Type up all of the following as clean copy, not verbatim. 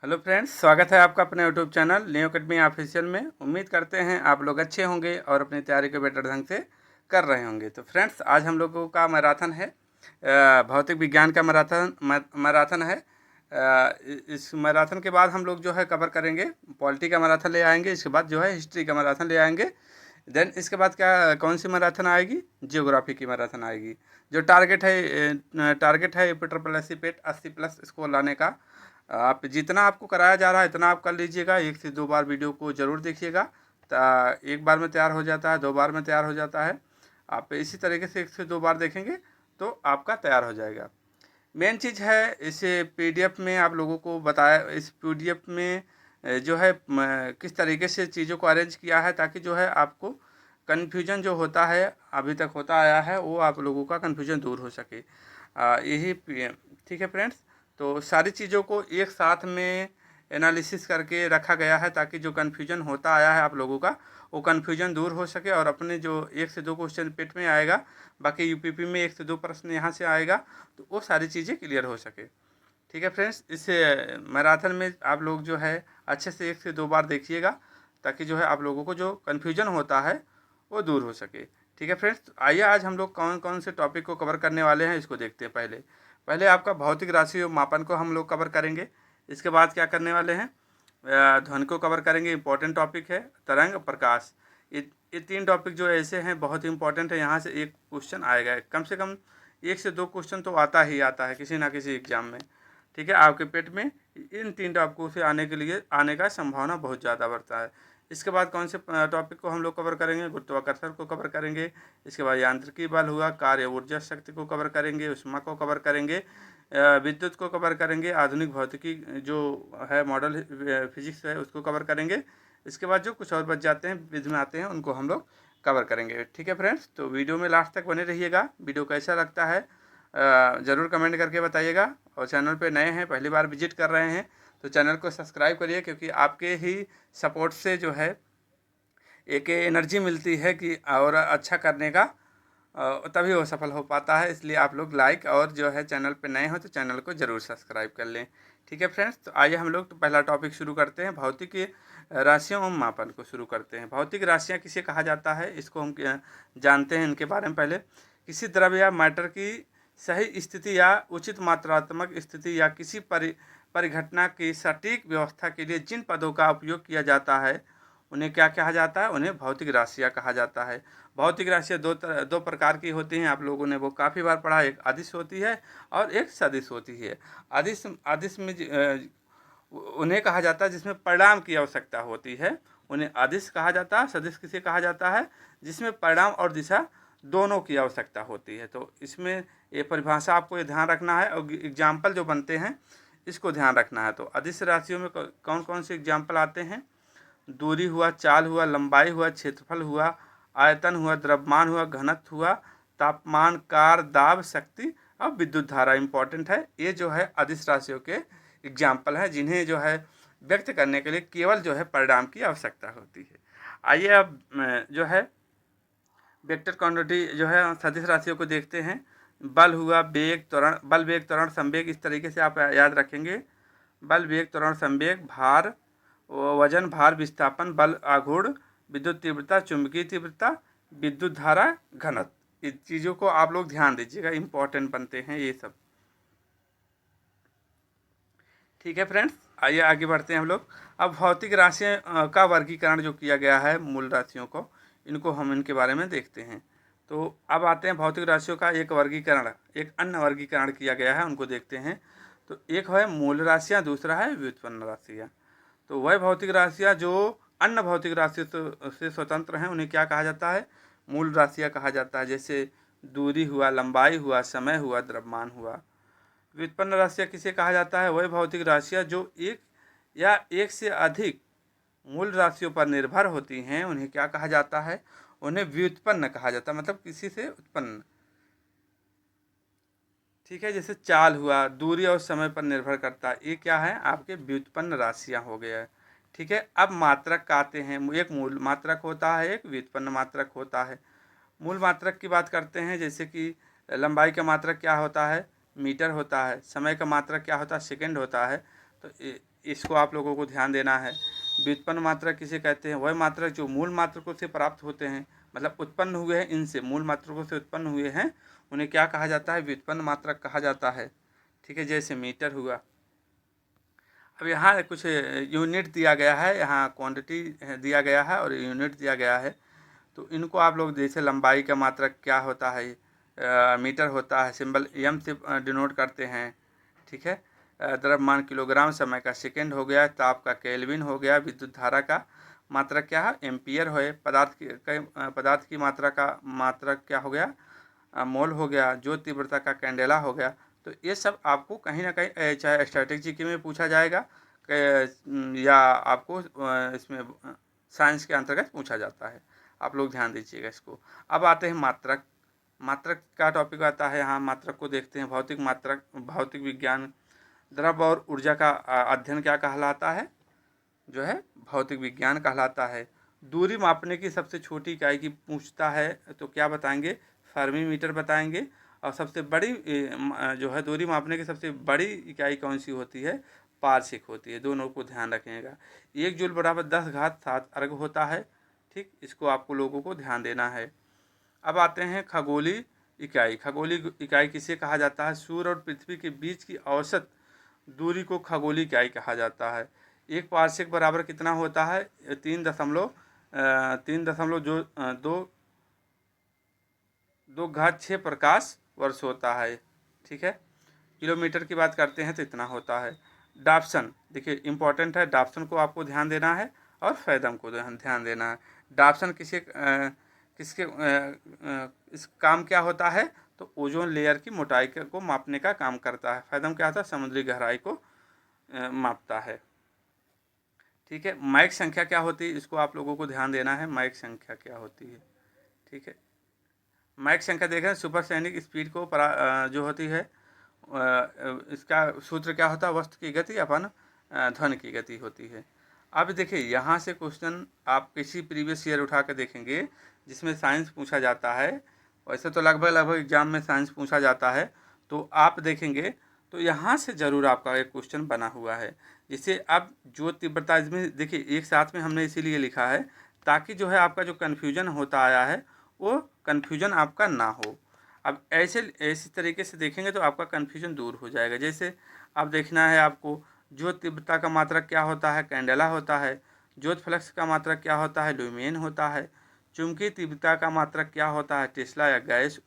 Hello friends, स्वागत है आपका अपने YouTube channel new academy official में। उम्मीद करते हैं आप लोग अच्छे होंगे और अपनी तैयारी को बेटर ढंग से कर रहे होंगे। तो फ्रेंड्स, आज हम लोगों का मैराथन है, भौतिक विज्ञान का मैराथन है। इस मैराथन के बाद हम लोग जो है कवर करेंगे पॉलिटी का मैराथन ले आएंगे। इसके बाद जो है हिस्ट्री का मैराथन ले आएंगे। देन इसके बाद क्या कौन सी मैराथन आएगी? जियोग्राफी की मैराथन आएगी। जो टारगेट है पेट 80+ स्कोर लाने का। आप जितना आपको कराया जा रहा है इतना आप कर लीजिएगा। 1 से 2 बार वीडियो को ज़रूर देखिएगा। एक बार में तैयार हो जाता है, 2 बार में तैयार हो जाता है। आप इसी तरीके से 1 से 2 बार देखेंगे तो आपका तैयार हो जाएगा। मेन चीज़ है, इस पीडीएफ में आप लोगों को बताया, इस पीडीएफ में जो है किस तरीके से चीज़ों को अरेंज किया है ताकि जो है आपको कन्फ्यूजन जो होता है अभी तक होता आया है वो आप लोगों का कन्फ्यूजन दूर हो सके। यही ठीक है फ्रेंड्स। तो सारी चीज़ों को एक साथ में एनालिसिस करके रखा गया है ताकि जो कन्फ्यूजन होता आया है आप लोगों का वो कन्फ्यूजन दूर हो सके और अपने जो 1 से 2 क्वेश्चन पेट में आएगा, बाकी यूपीपी में 1 से 2 प्रश्न यहाँ से आएगा, तो वो सारी चीज़ें क्लियर हो सके। ठीक है फ्रेंड्स, इस मैराथन में आप लोग जो है अच्छे से 1 से 2 बार देखिएगा ताकि जो है आप लोगों को जो कन्फ्यूजन होता है वो दूर हो सके। ठीक है फ्रेंड्स, तो आइए आज हम लोग कौन कौन से टॉपिक को कवर करने वाले हैं इसको देखते हैं। पहले पहले आपका भौतिक राशि और मापन को हम लोग कवर करेंगे। इसके बाद क्या करने वाले हैं, ध्वनि को कवर करेंगे, इंपॉर्टेंट टॉपिक है। तरंग, प्रकाश, ये 3 टॉपिक जो ऐसे हैं बहुत इंपॉर्टेंट है। यहाँ से एक क्वेश्चन आएगा, कम से कम 1 से 2 क्वेश्चन तो आता ही आता है किसी ना किसी एग्जाम में। ठीक है, आपके पेट में इन 3 टॉपिकों से आने का संभावना बहुत ज़्यादा बढ़ता है। इसके बाद कौन से टॉपिक को हम लोग कवर करेंगे? गुरुत्वाकर्षण को कवर करेंगे। इसके बाद यांत्रिकी बल हुआ, कार्य ऊर्जा शक्ति को कवर करेंगे, ऊष्मा को कवर करेंगे, विद्युत को कवर करेंगे, आधुनिक भौतिकी जो है मॉडल फिजिक्स है उसको कवर करेंगे। इसके बाद जो कुछ और बच जाते हैं विध में आते हैं उनको हम लोग कवर करेंगे। ठीक है फ्रेंड्स, तो वीडियो में लास्ट तक बने रहिएगा। वीडियो कैसा लगता है ज़रूर कमेंट करके बताइएगा। और चैनल पे नए हैं, पहली बार विजिट कर रहे हैं तो चैनल को सब्सक्राइब करिए, क्योंकि आपके ही सपोर्ट से जो है एक एनर्जी मिलती है कि और अच्छा करने का, तभी वो सफल हो पाता है। इसलिए आप लोग लाइक और जो है चैनल पे नए हो तो चैनल को ज़रूर सब्सक्राइब कर लें। ठीक है फ्रेंड्स, तो आइए हम लोग तो पहला टॉपिक शुरू करते हैं। भौतिक राशियों और मापन को शुरू करते हैं। भौतिक राशियाँ किसे कहा जाता है इसको हम जानते हैं इनके बारे में। पहले किसी द्रव्य या मैटर की सही स्थिति या उचित मात्रात्मक स्थिति या किसी परिघटना की सटीक व्यवस्था के लिए जिन पदों का उपयोग किया जाता है उन्हें क्या कहा जाता है? उन्हें भौतिक राशियाँ कहा जाता है। भौतिक राशियाँ दो प्रकार की होती हैं, आप लोगों ने वो काफ़ी बार पढ़ा। एक अदिश होती है और एक सदिश होती है। अदिश अदिश में उन्हें कहा जाता है जिसमें परिणाम की आवश्यकता होती है, उन्हें अदिश कहा जाता है। सदिश किसे कहा जाता है? जिसमें परिणाम और दिशा दोनों की आवश्यकता होती है। तो इसमें ये परिभाषा आपको ये ध्यान रखना है और एग्जाम्पल जो बनते हैं इसको ध्यान रखना है। तो अदिश राशियों में कौन कौन से एग्जाम्पल आते हैं? दूरी हुआ, चाल हुआ, लंबाई हुआ, क्षेत्रफल हुआ, आयतन हुआ, द्रव्यमान हुआ, घनत्व हुआ, तापमान, कार, दाब, शक्ति और विद्युत धारा इंपॉर्टेंट है। ये जो है अदिश राशियों के एग्जाम्पल हैं जिन्हें जो है व्यक्त करने के लिए केवल जो है परिणाम की आवश्यकता होती है। आइए अब जो है वेक्टर क्वांटिटी जो है सदिश राशियों को देखते हैं। बल हुआ, वेग, त्वरण, बल, वेग, त्वरण, संवेग, इस तरीके से आप याद रखेंगे। बल, वेग, त्वरण, संवेग, भार, वजन, भार, विस्थापन, बल, आघूर्ण, विद्युत तीव्रता, चुंबकीय तीव्रता, विद्युत धारा, घनत्व। इस चीज़ों को आप लोग ध्यान दीजिएगा, इंपॉर्टेंट बनते हैं ये सब। ठीक है फ्रेंड्स, आइए आगे बढ़ते हैं हम लोग। अब भौतिक राशियों का वर्गीकरण जो किया गया है, मूल राशियों को, इनको हम इनके बारे में देखते हैं। तो अब आते हैं भौतिक राशियों का एक वर्गीकरण, एक अन्य वर्गीकरण किया गया है, उनको देखते हैं। तो एक है मूल राशियाँ, दूसरा है व्युत्पन्न राशियाँ। तो वह भौतिक राशियाँ जो अन्य भौतिक राशियों से स्वतंत्र हैं उन्हें क्या कहा जाता है? मूल राशियाँ कहा जाता है। जैसे दूरी हुआ, लंबाई हुआ, समय हुआ, द्रव्यमान हुआ। व्युत्पन्न राशियाँ किसे कहा जाता है? वह भौतिक राशियाँ जो एक या एक से अधिक मूल राशियों पर निर्भर होती हैं उन्हें क्या कहा जाता है? उन्हें व्युत्पन्न कहा जाता है, मतलब किसी से उत्पन्न। ठीक है, जैसे चाल हुआ, दूरी और समय पर निर्भर करता है, ये क्या है? आपके व्युत्पन्न राशियाँ हो गया है। ठीक है, अब मात्रक आते हैं। एक मूल मात्रक होता है, एक व्युत्पन्न मात्रक होता है। मूल मात्रक की बात करते हैं, जैसे कि लंबाई का मात्रक क्या होता है? मीटर होता है। समय का मात्रक क्या होता है? सेकंड होता है। तो इसको आप लोगों को ध्यान देना है। व्युत्पन्न मात्रक किसे कहते हैं? वह मात्रक जो मूल मात्रकों से प्राप्त होते हैं, मतलब उत्पन्न हुए हैं इनसे, मूल मात्रकों से उत्पन्न हुए हैं, उन्हें क्या कहा जाता है? व्युत्पन्न मात्रक कहा जाता है। ठीक है, जैसे मीटर हुआ। अब यहाँ कुछ यूनिट दिया गया है, यहाँ क्वांटिटी दिया गया है और यूनिट दिया गया है। तो इनको आप लोग, जैसे लंबाई का मात्रक क्या होता है? मीटर होता है, सिंबल एम से डिनोट करते हैं। ठीक है, द्रव्यमान किलोग्राम, समय का सेकंड हो गया, ताप का केल्विन हो गया, विद्युत धारा का मात्रक क्या है? एम्पियर है, पदार्थ की मात्रा का मात्रक क्या हो गया? मोल हो गया, जो तीव्रता का कैंडेला हो गया। तो ये सब आपको कहीं ना कहीं चाहे स्टैटिक जीके में पूछा जाएगा या आपको इसमें साइंस के अंतर्गत पूछा जाता है। आप लोग ध्यान दीजिएगा इसको। अब आते हैं मात्रक। मात्रक का टॉपिक आता है, यहाँ मात्रक को देखते हैं। भौतिक मात्रक, भौतिक विज्ञान, द्रव्य और ऊर्जा का अध्ययन क्या कहलाता है? जो है भौतिक विज्ञान कहलाता है। दूरी मापने की सबसे छोटी इकाई की पूछता है तो क्या बताएंगे? फर्मी मीटर बताएंगे। और सबसे बड़ी जो है दूरी मापने की सबसे बड़ी इकाई कौन सी होती है? पारसिक होती है। दोनों को ध्यान रखिएगा। 1 जूल बराबर 10⁻7 अर्ग होता है। ठीक, इसको आपको लोगों को ध्यान देना है। अब आते हैं खगोलीय इकाई। खगोलीय इकाई किसे कहा जाता है? सूर्य और पृथ्वी के बीच की औसत दूरी को खगोलीय इकाई कहा जाता है। 1 पारसेक बराबर कितना होता है? 3 दशमलव जो 2 घात 6 प्रकाश वर्ष होता है। ठीक है, किलोमीटर की बात करते हैं तो इतना होता है। डाप्सन, देखिए इंपॉर्टेंट है, डाप्सन को आपको ध्यान देना है और फैदम को ध्यान देना है। डाप्सन किसके इस काम क्या होता है? तो ओजोन लेयर की मोटाई को मापने का काम करता है। फैदम क्या होता है? समुद्री गहराई को मापता है। ठीक है, मैक संख्या क्या होती है? इसको आप लोगों को ध्यान देना है, मैक संख्या क्या होती है। ठीक है, मैक संख्या देखें, सुपरसोनिक स्पीड को जो होती है इसका सूत्र क्या होता है? वस्तु की गति अपन ध्वनि की गति होती है। अब देखिए यहाँ से क्वेश्चन आप किसी प्रीवियस ईयर उठा कर देखेंगे जिसमें साइंस पूछा जाता है। वैसे तो लगभग एग्जाम में साइंस पूछा जाता है, तो आप देखेंगे तो यहाँ से ज़रूर आपका एक क्वेश्चन बना हुआ है। जैसे अब जो तीव्रता, इसमें देखिए एक साथ में हमने इसीलिए लिखा है ताकि जो है आपका जो कन्फ्यूजन होता आया है वो कन्फ्यूजन आपका ना हो। अब ऐसी तरीके से देखेंगे तो आपका कन्फ्यूजन दूर हो जाएगा। जैसे अब देखना है आपको, ज्योत तीव्रता का मात्रक क्या होता है? कैंडेला होता है। ज्योत फ्लक्स का मात्रक क्या होता है? ल्यूमेन होता है। चुंबकीय तीव्रता का मात्रक क्या होता है? टेस्ला या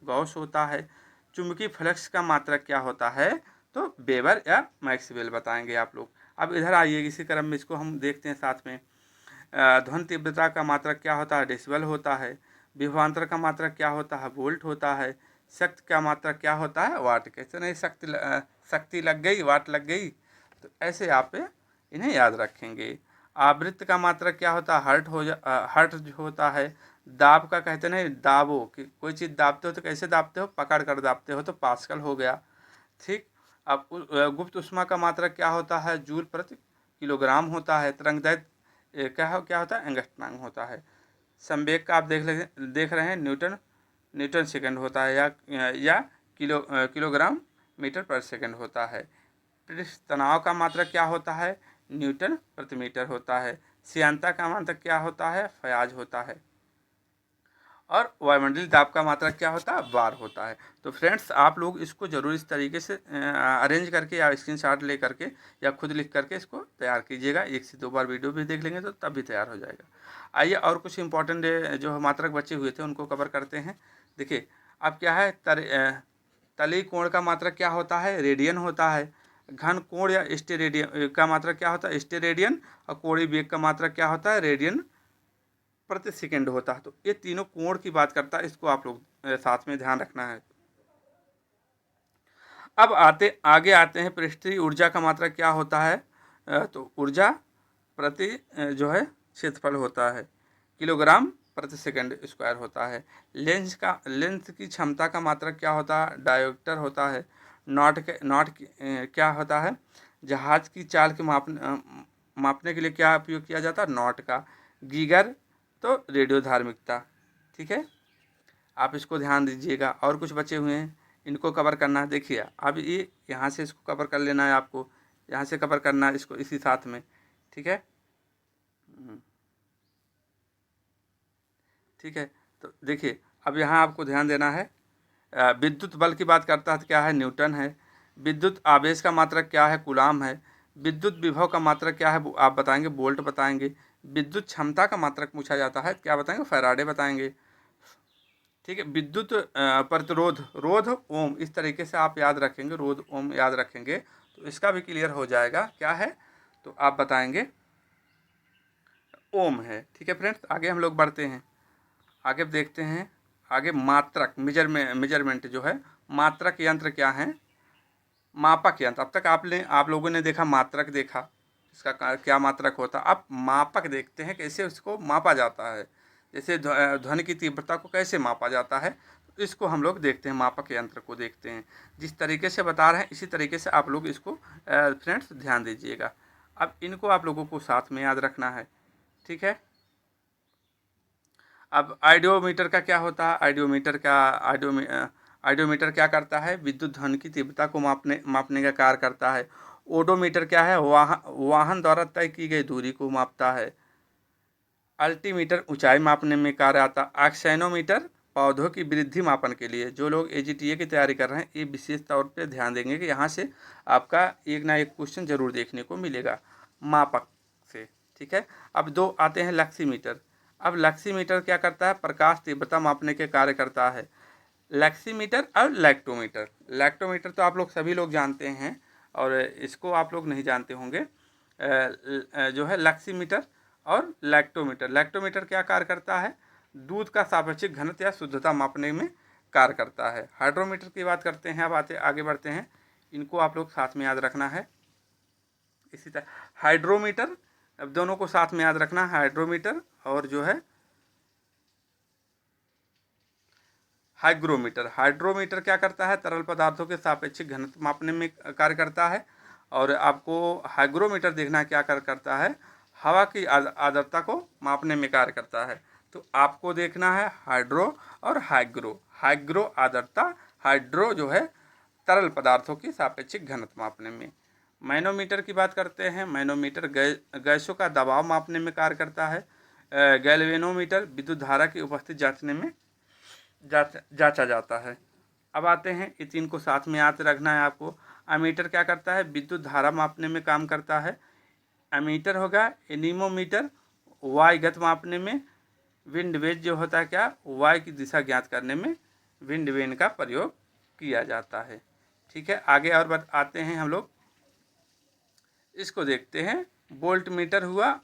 गॉस होता है। चुंबकीय फ्लक्स का मात्रक क्या होता है? तो वेबर या मैक्सवेल बताएंगे आप लोग। अब इधर आइए, इसी क्रम में इसको हम देखते हैं साथ में। ध्वनि तीव्रता का मात्रक क्या होता है? डेसिबल होता है। विभवांतर का मात्रक क्या होता है? वोल्ट होता है। शक्ति का मात्रक क्या होता है? वाट। कैसे नहीं, शक्ति लग गई, वाट लग गई, तो ऐसे आप इन्हें याद रखेंगे। आवृत्ति का मात्रक क्या होता है? हर्ट होता है। दाब का कहते नहीं, दाबो कि कोई चीज़ दाबते हो तो कैसे दाबते हो? पकड़ कर दाबते हो, तो पास्कल हो गया। ठीक, अब गुप्त उष्मा का मात्रक क्या होता है? जूल प्रति किलोग्राम होता है। तरंगदैर्घ्य क्या होता है? एंगस्ट्रॉम होता है। संवेग का आप देख रहे हैं, न्यूटन सेकंड होता है या किलोग्राम मीटर पर सेकंड होता है। पृष्ठ तनाव का मात्रक क्या होता है? न्यूटन प्रति मीटर होता है। श्यानता का मात्रक क्या होता है? फयाज होता है। और वायुमंडलीय दाब का मात्रक क्या होता है? बार होता है। तो फ्रेंड्स, आप लोग इसको ज़रूर इस तरीके से अरेंज करके या स्क्रीनशॉट ले करके या खुद लिख करके इसको तैयार कीजिएगा। 1 से 2 बार वीडियो भी देख लेंगे तो तब भी तैयार हो जाएगा। आइए और कुछ इंपॉर्टेंट जो मात्रक बचे हुए थे उनको कवर करते हैं। देखिए अब क्या है, तली कोण का मात्रक क्या होता है? रेडियन होता है। घन कोण या स्टेरेडियन का मात्रक क्या होता है? स्टेरेडियन। और कोणीय वेग का मात्रक क्या होता है? रेडियन प्रति सेकंड होता है। तो ये तीनों कोण की बात करता है, इसको आप लोग साथ में ध्यान रखना है। अब आगे आते हैं, पृष्ठीय ऊर्जा का मात्रक क्या होता है? तो ऊर्जा प्रति जो है क्षेत्रफल होता है। किलोग्राम प्रति सेकंड स्क्वायर होता है। लेंस की क्षमता का मात्रक क्या होता है? डायोमीटर होता है। नॉट क्या होता है? जहाज की चाल के मापने के लिए क्या उपयोग किया जाता है? नॉट का। गीगर तो रेडियो धार्मिकता। ठीक है, आप इसको ध्यान दीजिएगा। और कुछ बचे हुए हैं, इनको कवर करना है। देखिए अब ये यहाँ से इसको कवर कर लेना है आपको। यहाँ से कवर करना इसको इसी साथ में, ठीक है। ठीक है, तो देखिए अब यहाँ आपको ध्यान देना है, विद्युत बल की बात करता है तो क्या है, न्यूटन है। विद्युत आवेश का मात्रक क्या है, कूलाम है। विद्युत विभव का मात्रक क्या है, वो आप बताएंगे, वोल्ट बताएंगे। विद्युत क्षमता का मात्रक पूछा जाता है, क्या बताएंगे, फैराडे बताएंगे। ठीक है, विद्युत प्रतिरोध, रोध ओम, इस तरीके से आप याद रखेंगे, रोध ओम याद रखेंगे तो इसका भी क्लियर हो जाएगा क्या है, तो आप बताएंगे ओम है। ठीक है फ्रेंड्स, आगे हम लोग बढ़ते हैं, आगे देखते हैं। आगे मात्रक, मेजरमेंट जो है, मात्रक यंत्र क्या है, मापक यंत्र। अब तक आप लोगों ने देखा मात्रक देखा, इसका क्या मात्रक होता है। अब मापक देखते हैं कैसे उसको मापा जाता है, जैसे ध्वनि की तीव्रता को कैसे मापा जाता है, तो इसको हम लोग देखते हैं, मापक यंत्र को देखते हैं। जिस तरीके से बता रहे हैं इसी तरीके से आप लोग इसको फ्रेंड्स ध्यान दीजिएगा। अब इनको आप लोगों को साथ में याद रखना है, ठीक है। अब आइडियोमीटर का क्या होता है, आइडियोमीटर क्या करता है, विद्युत ध्वनि की तीव्रता को मापने का कार्य करता है। ओडोमीटर क्या है, वाहन द्वारा तय की गई दूरी को मापता है। अल्टीमीटर ऊंचाई मापने में कार्य आता। एक्सेनोमीटर पौधों की वृद्धि मापन के लिए। जो लोग AGTA की तैयारी कर रहे हैं ये विशेष तौर पे ध्यान देंगे कि यहाँ से आपका एक ना एक क्वेश्चन जरूर देखने को मिलेगा मापक से, ठीक है। अब दो आते हैं लक्सीमीटर। अब लक्सीमीटर क्या करता है, प्रकाश तीव्रता मापने के कार्य करता है। लक्सीमीटर और लैक्टोमीटर, लैक्टोमीटर तो आप लोग सभी लोग जानते हैं और इसको आप लोग नहीं जानते होंगे। जो है लक्सीमीटर और लैक्टोमीटर, लैक्टोमीटर क्या कार्य करता है, दूध का सापेक्षिक घनत्व या शुद्धता मापने में कार्य करता है। हाइड्रोमीटर की बात करते हैं, अब आगे बढ़ते हैं, इनको आप लोग साथ में याद रखना है। इसी तरह हाइड्रोमीटर, अब दोनों को साथ में याद रखना है, हाइड्रोमीटर और जो है हाइग्रोमीटर। हाइड्रोमीटर क्या करता है, तरल पदार्थों के सापेक्षिक घनत्व मापने में कार्य करता है। और आपको हाइग्रोमीटर देखना क्या कार्य करता है, हवा की आर्द्रता को मापने में कार्य करता है। तो आपको देखना है हाइड्रो और हाइग्रो। हाइग्रो आर्द्रता, हाइड्रो जो है तरल पदार्थों की सापेक्षिक घनत्व मापने में। मैनोमीटर की बात करते हैं, मैनोमीटर गैसों का दबाव मापने में कार्य करता है। गैल्वेनोमीटर विद्युत धारा की उपस्थिति जांचने में जांचा जाता है। अब आते हैं, ये तीन को साथ में याद रखना है आपको। अमीटर क्या करता है, विद्युत धारा मापने में काम करता है। अमीटर होगा। एनीमोमीटर वायु गति मापने में। विंड वेज जो होता है क्या, वायु की दिशा ज्ञात करने में विंड वेन का प्रयोग किया जाता है। ठीक है, आगे और आते हैं हम लोग, इसको देखते हैं। वोल्ट मीटर हुआ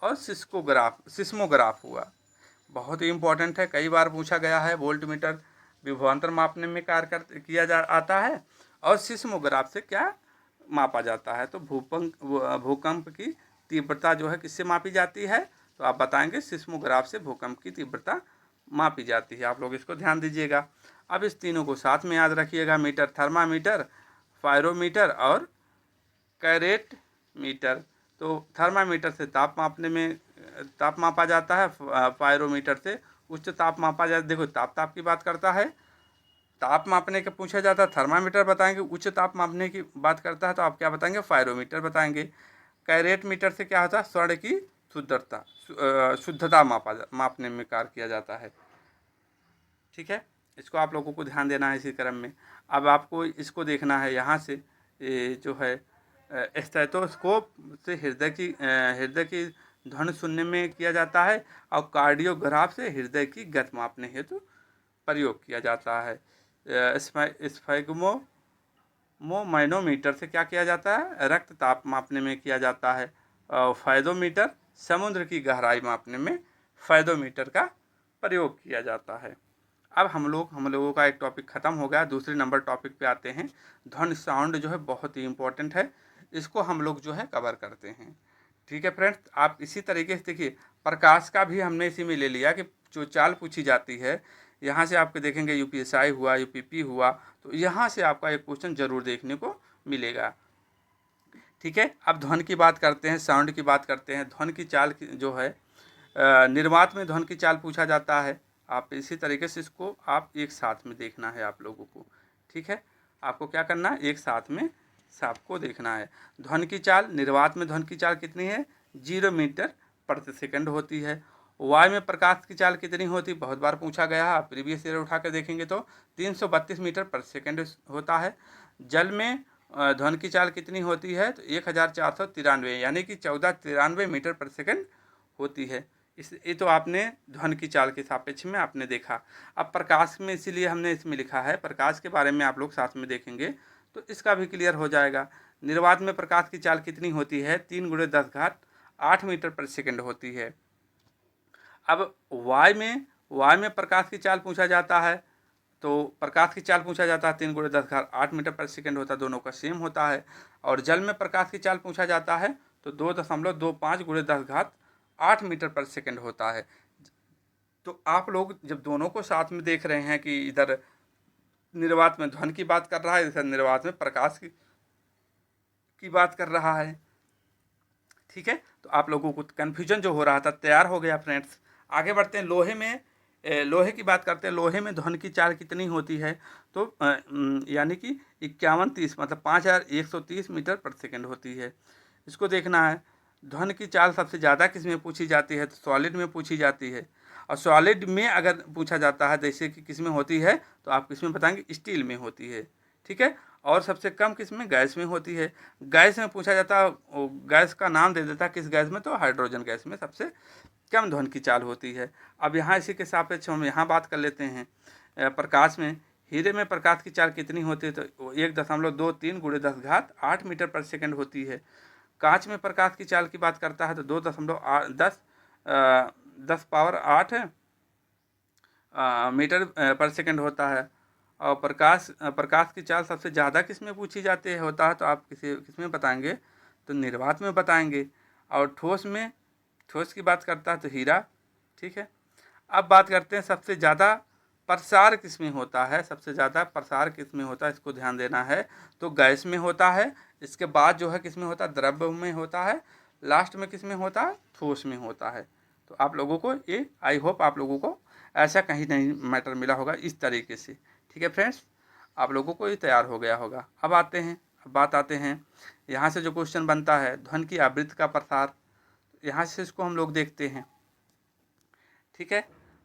और सिस्मोग्राफ हुआ, बहुत ही इंपॉर्टेंट है, कई बार पूछा गया है। वोल्ट मीटर विभवांतर मापने में कार्य किया आता है और सिस्मोग्राफ से क्या मापा जाता है, तो भूकंप की तीव्रता जो है किससे मापी जाती है, तो आप बताएंगे सिस्मोग्राफ से भूकंप की तीव्रता मापी जाती है। आप लोग इसको ध्यान दीजिएगा। अब इस तीनों को साथ में याद रखिएगा, मीटर, थर्मामीटर, पायरोमीटर और कैरेट मीटर। तो थर्मामीटर से ताप मापा जाता है, पायरोमीटर से उच्च ताप मापा जाता है। देखो ताप की बात करता है, ताप मापने का पूछा जाता है, थर्मामीटर बताएंगे। उच्च ताप मापने की बात करता है तो आप क्या बताएंगे, पायरोमीटर बताएंगे। कैरेट मीटर से क्या होता है, स्वर्ण की शुद्धता मापने में कार्य किया जाता है। ठीक है, इसको आप लोगों को ध्यान देना है इसी क्रम में। अब आपको इसको देखना है, यहाँ से जो है स्टेथोस्कोप से हृदय की ध्वनि सुनने में किया जाता है और कार्डियोग्राफ से हृदय की गति मापने हेतु प्रयोग किया जाता है। स्फैग्मोमैनोमीटर से क्या किया जाता है, रक्त ताप मापने में किया जाता है। और फायदोमीटर समुद्र की गहराई मापने में फायदोमीटर का प्रयोग किया जाता है। अब हम लोगों का एक टॉपिक ख़त्म हो गया, दूसरे नंबर टॉपिक पे आते हैं। ध्वनि साउंड जो है बहुत ही इम्पोर्टेंट है, इसको हम लोग जो है कवर करते हैं। ठीक है फ्रेंड्स, आप इसी तरीके से देखिए, प्रकाश का भी हमने इसी में ले लिया कि जो चाल पूछी जाती है, यहाँ से आपके देखेंगे UPSI हुआ, UPP हुआ, तो यहाँ से आपका एक क्वेश्चन जरूर देखने को मिलेगा। ठीक है, अब ध्वनि की बात करते हैं, साउंड की बात करते हैं। ध्वनि की चाल जो है, निर्वात में ध्वनि की चाल पूछा जाता है। आप इसी तरीके से इसको आप एक साथ में देखना है आप लोगों को। ठीक है, आपको क्या करना है, एक साथ में आपको देखना है। ध्वनि की चाल, निर्वात में ध्वनि की चाल कितनी है? 0 मीटर प्रति सेकंड होती है। वायु में प्रकाश की चाल कितनी होती? बहुत बार पूछा गया है, आप प्रीवियस ईयर उठा कर देखेंगे तो 332 मीटर प्रति सेकंड होता है। जल में ध्वनि की चाल कितनी होती है? तो 1493, यानी कि 1493 मीटर प्रति सेकंड होती है। ये तो आपने ध्वनि की चाल के सापेक्ष में आपने देखा। अब प्रकाश में, इसीलिए हमने इसमें लिखा है, प्रकाश के बारे में आप लोग साथ में देखेंगे तो इसका भी क्लियर हो जाएगा। निर्वात में प्रकाश की चाल कितनी होती है? 3 × 10⁸ मीटर प्रति सेकंड होती है। अब वायु में प्रकाश की चाल पूछा जाता है, तो प्रकाश की चाल पूछा जाता है 3 × 10⁸ मीटर प्रति सेकंड होता है, दोनों का सेम होता है। और जल में प्रकाश की चाल पूछा जाता है तो 2.25 × 10⁸ मीटर प्रति सेकंड होता है। तो आप लोग जब दोनों को साथ में देख रहे हैं कि इधर निर्वात में ध्वनि की बात कर रहा है, इधर निर्वात में प्रकाश की बात कर रहा है, ठीक है। तो आप लोगों को कन्फ्यूजन जो हो रहा था तैयार हो गया फ्रेंड्स। आगे बढ़ते हैं। लोहे की बात करते हैं। लोहे में ध्वनि की चाल कितनी होती है? तो यानी कि 5130 मतलब 5130 मीटर प्रति सेकंड होती है। इसको देखना है। ध्वनि की चाल सबसे ज़्यादा किस में पूछी जाती है? तो सॉलिड में पूछी जाती है। और सॉलिड में अगर पूछा जाता है जैसे कि किस में होती है, तो आप किस में बताएंगे? स्टील में होती है, ठीक है। और सबसे कम किस में? गैस में होती है। गैस में पूछा जाता है, गैस का नाम दे देता है किस गैस में? तो हाइड्रोजन गैस में सबसे कम ध्वनि की चाल होती है। अब यहाँ इसी के सापेक्ष हम यहाँ बात कर लेते हैं। प्रकाश में, हीरे में प्रकाश की चाल कितनी होती है? तो 1.23 × 10⁸ मीटर प्रति सेकंड होती है। कांच में प्रकाश की चाल की बात करता है तो 2.10⁸ मीटर प्रति सेकंड होता है। और प्रकाश की चाल सबसे ज़्यादा किस में पूछी जाती है होता है? तो आप किस में बताएंगे? तो निर्वात में बताएंगे। और ठोस की बात करता है तो हीरा, ठीक है। अब बात करते हैं सबसे ज़्यादा प्रसार किस में होता है? सबसे ज़्यादा प्रसार किस में होता है, इसको ध्यान देना है। तो गैस में होता है। इसके बाद जो है किस में होता है? द्रव्य में होता है। लास्ट में किस में होता है? ठोस में होता है। तो आप लोगों को ये, आई होप आप लोगों को ऐसा कहीं नहीं मैटर मिला होगा इस तरीके से, ठीक है फ्रेंड्स। आप लोगों को ये तैयार हो गया होगा। अब बात आते हैं यहाँ से जो क्वेश्चन बनता है, ध्वनि की आवृत्ति का प्रसार। यहाँ से इसको हम लोग देखते हैं, ठीक है।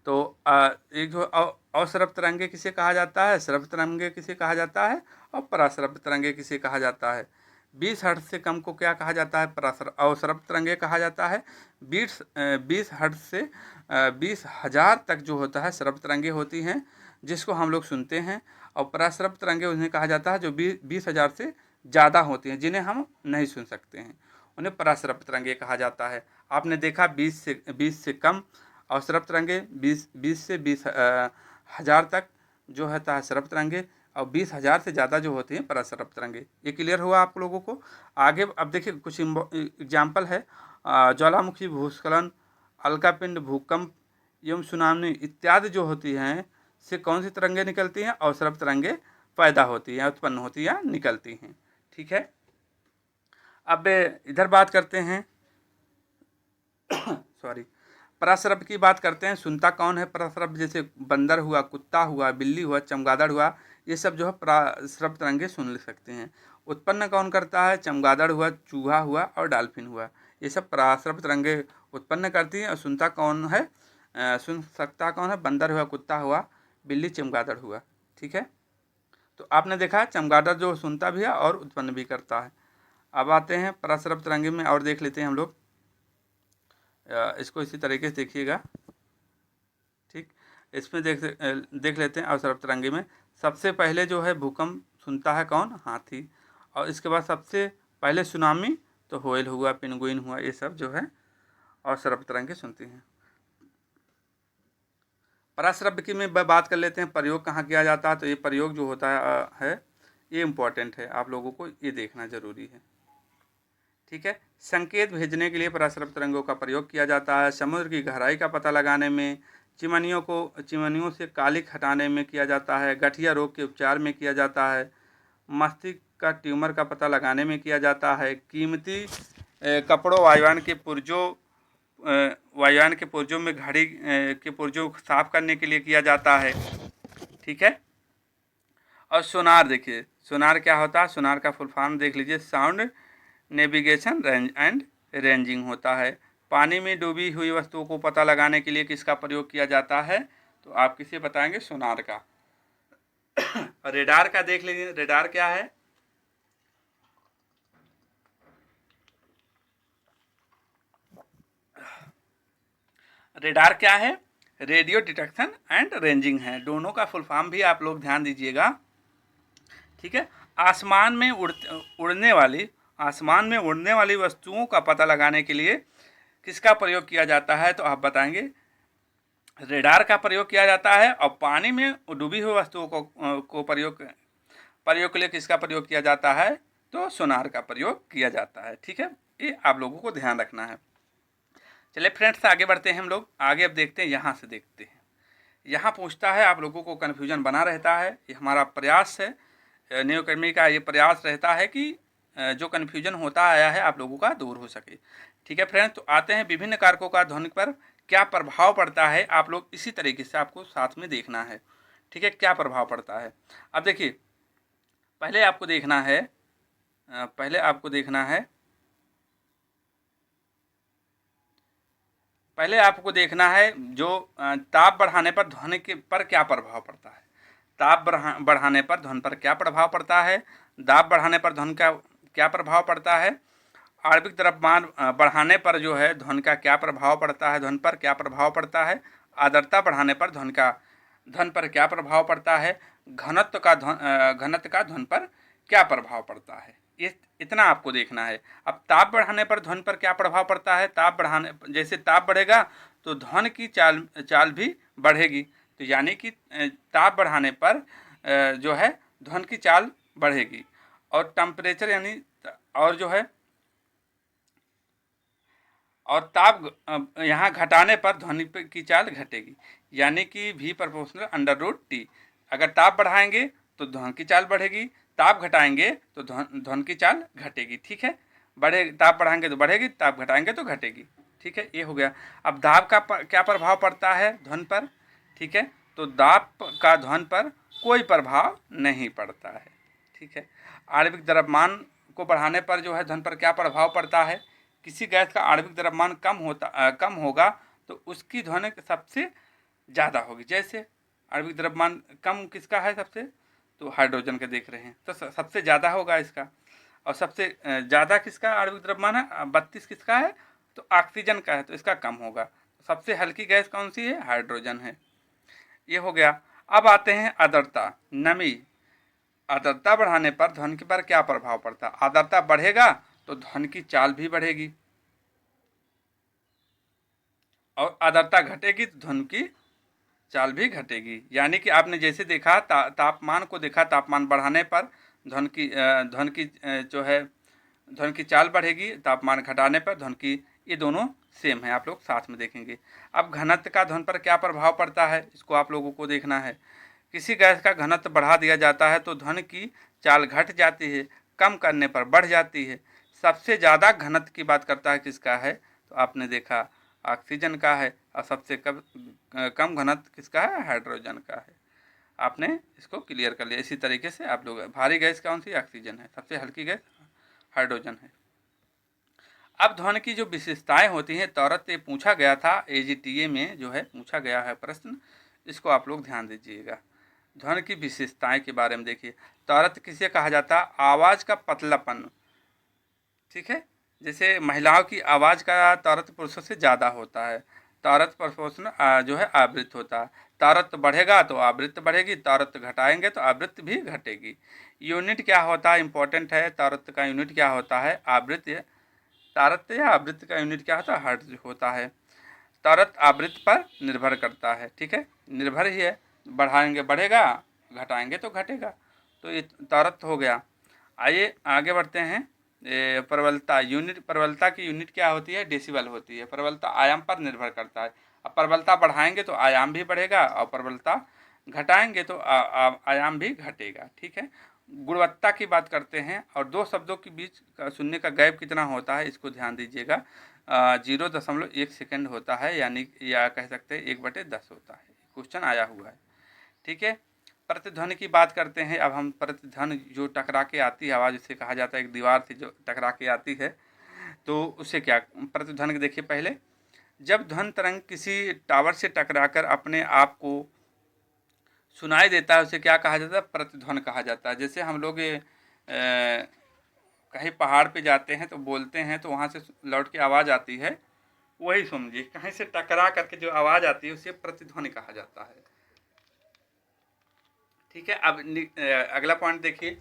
तो एक जो अश्रव्य तरंगे किसे कहा जाता है? श्रव्य तरंगे किसे कहा जाता है? और पराश्रव्य तरंगे किसे कहा जाता है? 20 हर्ट्ज से कम को क्या कहा जाता है? अश्रव्य तरंगे कहा जाता है। 20 हर्ट्ज से 20,000 तक जो होता है श्रव्य तरंगे होती हैं, जिसको हम लोग सुनते हैं। और पराश्रव्य तरंगे उन्हें कहा जाता है जो 20,000 से ज़्यादा होती हैं, जिन्हें हम नहीं सुन सकते हैं, उन्हें पराश्रव्य तरंगे कहा जाता है। आपने देखा 20 से कम और श्रव्य तरंगे 20 से 20,000 तक जो होता है श्रव्य तरंगे, और 20,000 से ज़्यादा जो होती हैं पराश्रव्य तरंगे। ये क्लियर हुआ आप लोगों को। आगे अब देखिए कुछ एग्जाम्पल है। ज्वालामुखी, भूस्खलन, अलकापिंड, भूकंप एवं सुनामी इत्यादि जो होती हैं से कौन सी तरंगे निकलती हैं? अश्रव्य तरंगे पैदा होती हैं, उत्पन्न होती हैं, निकलती हैं, ठीक है। अब इधर बात करते हैं सॉरी, पराश्रव्य की बात करते हैं। सुनता कौन है पराश्रव्य? जैसे बंदर हुआ, कुत्ता हुआ, बिल्ली हुआ, चमगादड़ हुआ, ये सब जो है पराश्रव्य तरंगे सुन सकते हैं। उत्पन्न कौन करता है? चमगादड़ हुआ, चूहा हुआ और डॉल्फिन हुआ, ये सब पराश्रव्य तरंगे उत्पन्न करती हैं। और सुनता कौन है? सुन सकता कौन है? बंदर हुआ, कुत्ता हुआ, बिल्ली, चमगादड़ हुआ, ठीक है। तो आपने देखा चमगादड़ जो सुनता भी है और उत्पन्न भी करता है। अब आते हैं पराश्रव्य तरंगे में और देख लेते हैं हम लोग। इसको इसी तरीके से देखिएगा, ठीक। इसमें देख लेते हैं अश्रव्य तरंगे में। सबसे पहले जो है भूकंप सुनता है कौन? हाथी। और इसके बाद सबसे पहले सुनामी तो व्हेल हुआ, पेंगुइन हुआ, ये सब जो है अश्रव्य तरंगे सुनती हैं। पराश्रव्य की में बात कर लेते हैं। प्रयोग कहाँ किया जाता है? तो ये प्रयोग जो होता है ये इम्पोर्टेंट है, आप लोगों को ये देखना जरूरी है, ठीक है। संकेत भेजने के लिए पराश्रव्य तरंगों का प्रयोग किया जाता है। समुद्र की गहराई का पता लगाने में, चिमनियों से कालिख हटाने में किया जाता है। गठिया रोग के उपचार में किया जाता है। मस्तिष्क का ट्यूमर का पता लगाने में किया जाता है। कीमती कपड़ों, वायुयान के पुर्जों में घड़ी के पुर्जों साफ करने के लिए किया जाता है, ठीक है। और सोनार, देखिए सोनार क्या होता है? सोनार का फुल फॉर्म देख लीजिए, sound navigation range and ranging होता है। पानी में डूबी हुई वस्तुओं को पता लगाने के लिए किसका प्रयोग किया जाता है? तो आप किसे बताएंगे? सोनार का। रेडार का देख लीजिए, रेडार क्या है? रेडार क्या है? रेडियो डिटेक्शन एंड रेंजिंग है। दोनों का फुल फॉर्म भी आप लोग ध्यान दीजिएगा, ठीक है। आसमान में उड़ने वाली वस्तुओं का पता लगाने के लिए किसका प्रयोग किया जाता है? तो आप बताएंगे रेडार का प्रयोग किया जाता है। और पानी में डूबी हुई वस्तुओं को प्रयोग के लिए किसका प्रयोग किया जाता है? तो सोनार का प्रयोग किया जाता है, ठीक है। ये आप लोगों को ध्यान रखना है। चलिए फ्रेंड्स, आगे बढ़ते हैं हम लोग। आगे अब देखते हैं, यहाँ से देखते हैं। यहाँ पूछता है, आप लोगों को कन्फ्यूजन बना रहता है। ये हमारा प्रयास है, न्यू अकेडमी का ये प्रयास रहता है कि जो कन्फ्यूजन होता आया है आप लोगों का दूर हो सके, ठीक है फ्रेंड्स। तो आते हैं, विभिन्न कारकों का ध्वनि पर क्या प्रभाव पड़ता है? आप लोग इसी तरीके से आपको साथ में देखना है, ठीक है। क्या प्रभाव पड़ता है? अब देखिए, पहले आपको देखना है जो ताप बढ़ाने पर ध्वनि के पर क्या प्रभाव पड़ता है। ताप बढ़ाने पर ध्वनि पर क्या प्रभाव पड़ता है? दाब बढ़ाने पर ध्वनि का क्या प्रभाव पड़ता है? आणविक द्रव्यमान बढ़ाने पर जो है ध्वनि का क्या प्रभाव पड़ता है? ध्वनि पर क्या प्रभाव पड़ता है? आर्द्रता बढ़ाने पर ध्वनि पर क्या प्रभाव पड़ता है? घनत्व का ध्वनि पर क्या प्रभाव पड़ता है? इतना आपको देखना है। अब ताप बढ़ाने पर ध्वनि पर क्या प्रभाव पड़ता है? जैसे ताप बढ़ेगा तो ध्वनि की चाल भी बढ़ेगी। तो यानी कि ताप बढ़ाने पर जो है ध्वनि की चाल बढ़ेगी। और टेम्परेचर यानी और जो है और ताप यहाँ घटाने पर ध्वनि की चाल घटेगी, यानी कि V = √T। अगर ताप बढ़ाएंगे तो ध्वनि की चाल बढ़ेगी, ताप घटाएंगे तो ध्वनि की चाल घटेगी, ठीक है। ताप बढ़ाएंगे तो बढ़ेगी, ताप घटाएंगे तो घटेगी, ठीक है। ये हो गया। अब दाब का क्या प्रभाव पड़ता है ध्वनि पर, ठीक है। तो दाब का ध्वनि पर कोई प्रभाव नहीं पड़ता है, ठीक है। आणविक द्रव्यमान को बढ़ाने पर जो है ध्वनि पर क्या प्रभाव पड़ता है? किसी गैस का आणविक द्रव्यमान कम होगा तो उसकी ध्वनि सबसे ज़्यादा होगी। जैसे आणविक द्रव्यमान कम किसका है सबसे? तो हाइड्रोजन का देख रहे हैं, तो सबसे ज़्यादा होगा इसका। और सबसे ज़्यादा किसका आणविक द्रव्यमान है? 32 किसका है? तो ऑक्सीजन का है, तो इसका कम होगा। सबसे हल्की गैस कौन सी है? हाइड्रोजन है। ये हो गया। अब आते हैं आर्द्रता, नमी। आर्द्रता बढ़ाने पर ध्वनि पर क्या प्रभाव पड़ता है? आर्द्रता बढ़ेगा तो ध्वनि की चाल भी बढ़ेगी, और आर्द्रता घटेगी तो ध्वनि की चाल भी घटेगी। यानी कि आपने जैसे देखा तापमान को देखा, तापमान बढ़ाने पर ध्वनि की चाल बढ़ेगी, तापमान घटाने पर ध्वनि की, ये दोनों सेम है, आप लोग साथ में देखेंगे। अब घनत्व का ध्वनि पर क्या प्रभाव पड़ता है, इसको आप लोगों को देखना है। किसी गैस का घनत्व बढ़ा दिया जाता है तो ध्वनि की चाल घट जाती है, कम करने पर बढ़ जाती है। सबसे ज़्यादा घनत्व की बात करता है किसका है? तो आपने देखा ऑक्सीजन का है। और सबसे कम घनत्व किसका है? हाइड्रोजन का है। आपने इसको क्लियर कर लिया। इसी तरीके से आप लोग, भारी गैस कौन सी? ऑक्सीजन है। सबसे हल्की गैस हाइड्रोजन है। अब ध्वनि की जो विशेषताएं होती हैं, त्वरित ये पूछा गया था, AGTA में जो है पूछा गया है प्रश्न, इसको आप लोग ध्यान दीजिएगा। ध्वनि की विशेषताएं के बारे में देखिए। त्वरित किसे कहा जाता है? आवाज़ का पतलापन, ठीक है। जैसे महिलाओं की आवाज़ का त्वरित पुरुषों से ज़्यादा होता है। त्वरित प्रोपोर्शनल जो है आवृत्त होता है। त्वरित बढ़ेगा तो आवृत्त बढ़ेगी, त्वरित घटाएंगे तो आवृत्त भी घटेगी। यूनिट क्या होता है? इंपॉर्टेंट है। त्वरित का यूनिट क्या होता है? आवृत्ति। त्वरित या आवृत्ति का यूनिट क्या होता है? हर्ट्ज होता है। त्वरित आवृत्ति पर निर्भर करता है, ठीक है, निर्भर ही है। बढ़ाएंगे बढ़ेगा, घटाएंगे तो घटेगा। तो ये त्वरित हो गया। आइए आगे बढ़ते हैं। प्रबलता की यूनिट क्या होती है? डेसिबल होती है। प्रबलता आयाम पर निर्भर करता है। अब प्रबलता बढ़ाएंगे तो आयाम भी बढ़ेगा, और प्रबलता घटाएंगे तो आयाम भी घटेगा, ठीक है। गुणवत्ता की बात करते हैं, और दो शब्दों के बीच का सुनने का गैप कितना होता है, इसको ध्यान दीजिएगा। 0.1 सेकेंड होता है, यानी या कह सकते हैं 1/10 होता है। क्वेश्चन आया हुआ है, ठीक है। प्रतिध्वनि की बात करते हैं। अब हम प्रतिध्वनि जो टकरा के आती है आवाज़, उसे कहा जाता है, एक दीवार से जो टकरा के आती है, तो उससे क्या प्रतिध्वनि। देखिए पहले, जब ध्वनि तरंग किसी टावर से टकराकर अपने आप को सुनाई देता है, उसे क्या कहा जाता है? प्रतिध्वनि कहा जाता है। जैसे हम लोग कहीं पहाड़ पे जाते हैं तो बोलते हैं, तो वहाँ से लौट के आवाज़ आती है, वही समझिए, कहीं से टकरा करके जो आवाज़ आती है उसे प्रतिध्वनि कहा जाता है। ठीक है। अब अगला पॉइंट देखिए,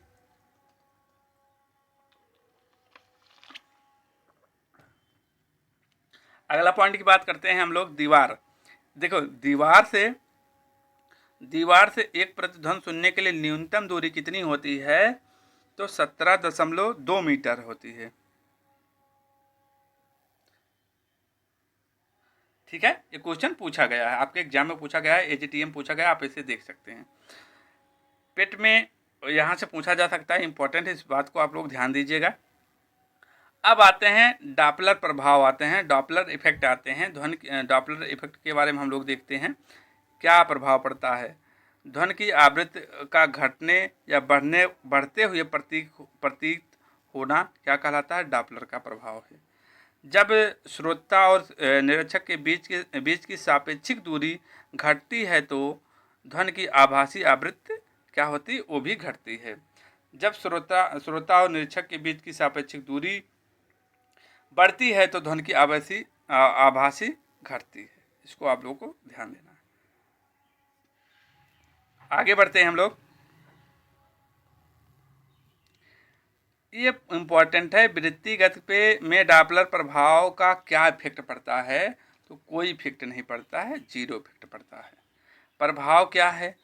अगला पॉइंट की बात करते हैं हम लोग, दीवार। देखो, दीवार से एक प्रतिध्वनि सुनने के लिए न्यूनतम दूरी कितनी होती है? तो 17.2 मीटर होती है। ठीक है, ये क्वेश्चन पूछा गया है, आपके एग्जाम में पूछा गया है, एजीटीएम पूछा गया, आप इसे देख सकते हैं। पेट में यहाँ से पूछा जा सकता है, इंपॉर्टेंट है, इस बात को आप लोग ध्यान दीजिएगा। अब आते हैं डॉपलर प्रभाव, आते हैं डॉपलर इफेक्ट, आते हैं ध्वनि। डॉपलर इफेक्ट के बारे में हम लोग देखते हैं क्या प्रभाव पड़ता है। ध्वनि की आवृत्ति का घटने या बढ़ते हुए प्रतीत होना क्या कहलाता है? डॉपलर का प्रभाव है। जब श्रोता और निरीक्षक के बीच की सापेक्षिक दूरी घटती है तो ध्वनि की आभासी आवृत्ति क्या होती है? वो भी घटती है। जब श्रोता और निरीक्षक के बीच की सापेक्षिक दूरी बढ़ती है तो ध्वनि की आभासी घटती है। इसको आप लोगों को ध्यान देना है। आगे बढ़ते हैं हम लोग। ये इम्पोर्टेंट है, वृत्तिगत पे में डॉपलर प्रभाव का क्या इफेक्ट पड़ता है? तो कोई इफेक्ट नहीं पड़ता है, जीरो इफेक्ट पड़ता है। प्रभाव क्या है?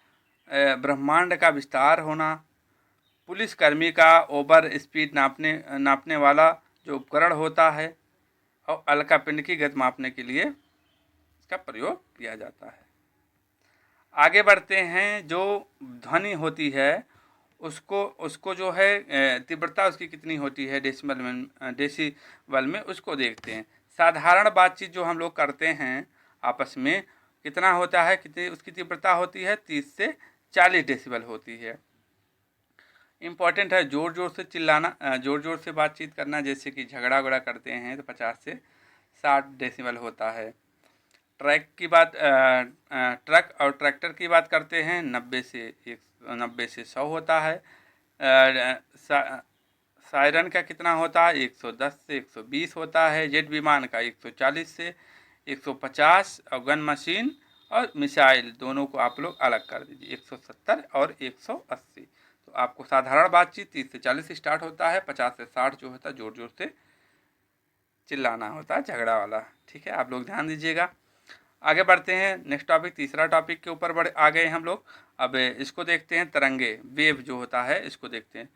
ब्रह्मांड का विस्तार होना, पुलिसकर्मी का ओवर स्पीड नापने वाला जो उपकरण होता है, और अलकापिंड की गति मापने के लिए इसका प्रयोग किया जाता है। आगे बढ़ते हैं। जो ध्वनि होती है उसको जो है तीव्रता उसकी कितनी होती है डेसिबल में, उसको देखते हैं। साधारण बातचीत जो हम लोग करते हैं आपस में, कितना होता है, कितनी उसकी तीव्रता होती है? 30 से 40 डेसिबल होती है। इम्पॉर्टेंट है, ज़ोर ज़ोर से चिल्लाना, ज़ोर ज़ोर से बातचीत करना, जैसे कि झगड़ा वगड़ा करते हैं तो 50 से 60 डेसिबल होता है। ट्रक और ट्रैक्टर की बात करते हैं, 90 से 100 होता है। सायरन का कितना होता है? 110 से 120 होता है। जेट विमान का 140 से 150, और गन मशीन और मिसाइल दोनों को आप लोग अलग कर दीजिए, 170 और 180। तो आपको साधारण बातचीत 30 से 40 से स्टार्ट होता है, 50 से 60 जो होता है ज़ोर ज़ोर से चिल्लाना होता है, झगड़ा वाला। ठीक है, आप लोग ध्यान दीजिएगा। आगे बढ़ते हैं, नेक्स्ट टॉपिक, तीसरा टॉपिक के ऊपर आ गए हम लोग। अब इसको देखते हैं, तरंगे, वेव जो होता है, इसको देखते हैं।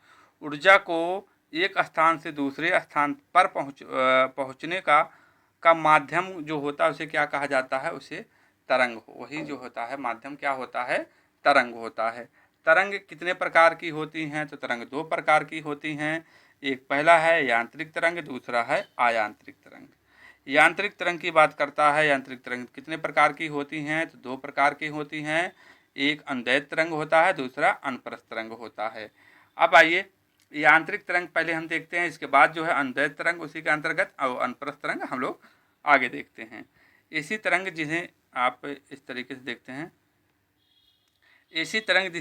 ऊर्जा को एक स्थान से दूसरे स्थान पर पहुँचने का माध्यम जो होता है उसे क्या कहा जाता है? उसे तरंग। वही जो होता है माध्यम क्या होता है? तरंग होता है। तरंग कितने प्रकार की होती हैं? तो तरंग 2 प्रकार की होती हैं। एक पहला है यांत्रिक तरंग, दूसरा है अयांत्रिक तरंग। यांत्रिक तरंग की बात करता है, यांत्रिक तरंग कितने प्रकार की होती हैं? तो 2 प्रकार की होती हैं। एक अनुदैर्ध्य तरंग होता है, दूसरा अनुप्रस्थ तरंग होता है। अब आइए यांत्रिक तरंग पहले हम देखते हैं, इसके बाद जो है अनुदैर्ध्य तरंग उसी के अंतर्गत, और अनुप्रस्थ तरंग हम लोग आगे देखते हैं। इसी तरंग जिन्हें आप इस तरीके से देखते हैं, ऐसी तरंग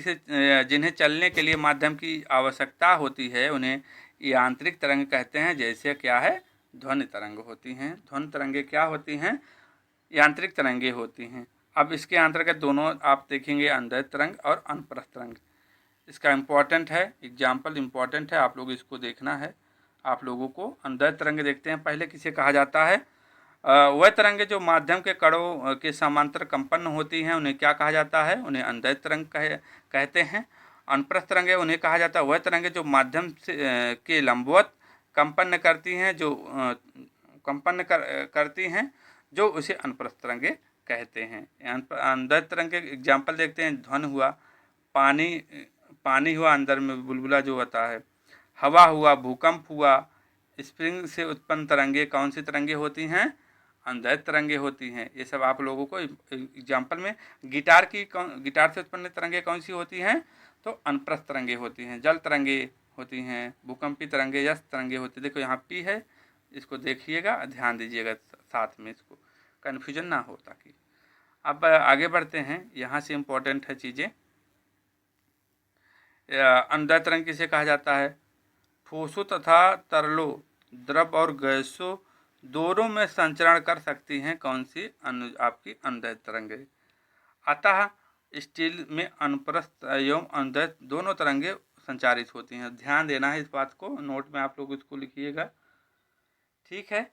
जिन्हें चलने के लिए माध्यम की आवश्यकता होती है उन्हें यांत्रिक तरंग कहते हैं। जैसे क्या है? ध्वनि तरंग होती हैं। ध्वनि तरंगे क्या होती हैं? यांत्रिक तरंगे होती हैं। अब इसके अंतर्गत दोनों आप देखेंगे, अनुदैर्ध्य तरंग और अनुप्रस्थ तरंग। इसका इम्पोर्टेंट है, एग्जाम्पल इम्पोर्टेंट है, आप लोग इसको देखना है। आप लोगों को अनुदैर्ध्य तरंग देखते हैं पहले, किसे कहा जाता है? वह तरंगे जो माध्यम के कणों के समांतर कंपन होती हैं उन्हें क्या कहा जाता है? उन्हें अनुदैर्ध्य तरंग कहते हैं। अनुप्रस्थ तरंगे उन्हें कहा जाता है वह तरंगे जो माध्यम से के लंबवत कंपन करती हैं, करती हैं, जो उसे अनुप्रस्थ तरंगे कहते हैं। अनुदैर्ध्य तरंग के एग्जाम्पल देखते हैं। ध्वनि हुआ, पानी हुआ, अंदर में बुलबुला जो होता है, हवा हुआ, भूकंप हुआ। स्प्रिंग से उत्पन्न तरंगे कौन सी तरंगे होती हैं? अनुदैर्ध्य तरंगे होती हैं। ये सब आप लोगों को एग्जाम्पल में गिटार से उत्पन्न तरंगे कौन सी होती हैं, तो अनुप्रस्थ तरंगे होती हैं, जल तरंगे होती हैं, भूकंपी तरंगे, यश तरंगे होती है। देखो यहाँ पी है, इसको देखिएगा, ध्यान दीजिएगा साथ में, इसको कन्फ्यूजन ना हो। ताकि अब आगे बढ़ते हैं, यहाँ से इम्पोर्टेंट है चीज़ें। अनुदैर्ध्य तरंग किसे कहा जाता है, ठोसों तथा तरलों, द्रव और गैसों दोनों में संचरण कर सकती हैं कौन सी आपकी अनुदैर्ध्य तरंगे। अतः स्टील में अनुप्रस्थ एवं अनुदैर्ध्य दोनों तरंगे संचारित होती हैं। ध्यान देना है इस बात को, नोट में आप लोग इसको लिखिएगा, ठीक है।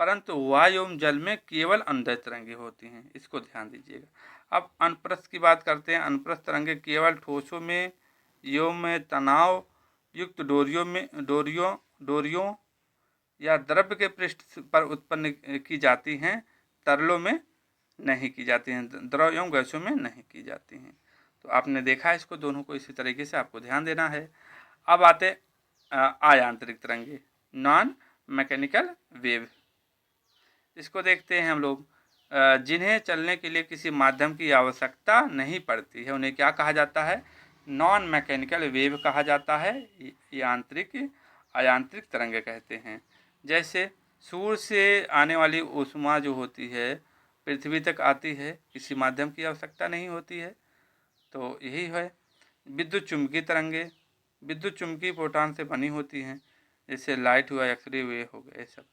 परंतु वायु एवं जल में केवल अनुदैर्ध्य तरंगे होती हैं, इसको ध्यान दीजिएगा। अब अनुप्रस्थ की बात करते हैं। अनुप्रस्थ तरंगे केवल ठोसों में एवं तनाव युक्त डोरियों या द्रव्य के पृष्ठ पर उत्पन्न की जाती हैं, तरलों में नहीं की जाती हैं, द्रव एवं गैसों में नहीं की जाती हैं। तो आपने देखा है इसको, दोनों को इसी तरीके से आपको ध्यान देना है। अब आते आयांत्रिक तरंगे, नॉन मैकेनिकल वेव। इसको देखते हैं हम लोग। जिन्हें चलने के लिए किसी माध्यम की आवश्यकता नहीं पड़ती है, उन्हें क्या कहा जाता है, नॉन मैकेनिकल वेव कहा जाता है, आयांत्रिक तरंगे कहते हैं। जैसे सूर्य से आने वाली ऊष्मा जो होती है पृथ्वी तक आती है, किसी माध्यम की आवश्यकता नहीं होती है, तो यही है। विद्युत चुम्बकीय तरंगे, विद्युत चुम्बकीय प्रोटॉन से बनी होती हैं, जैसे लाइट हुआ, एक्सरे वे हो गए सब।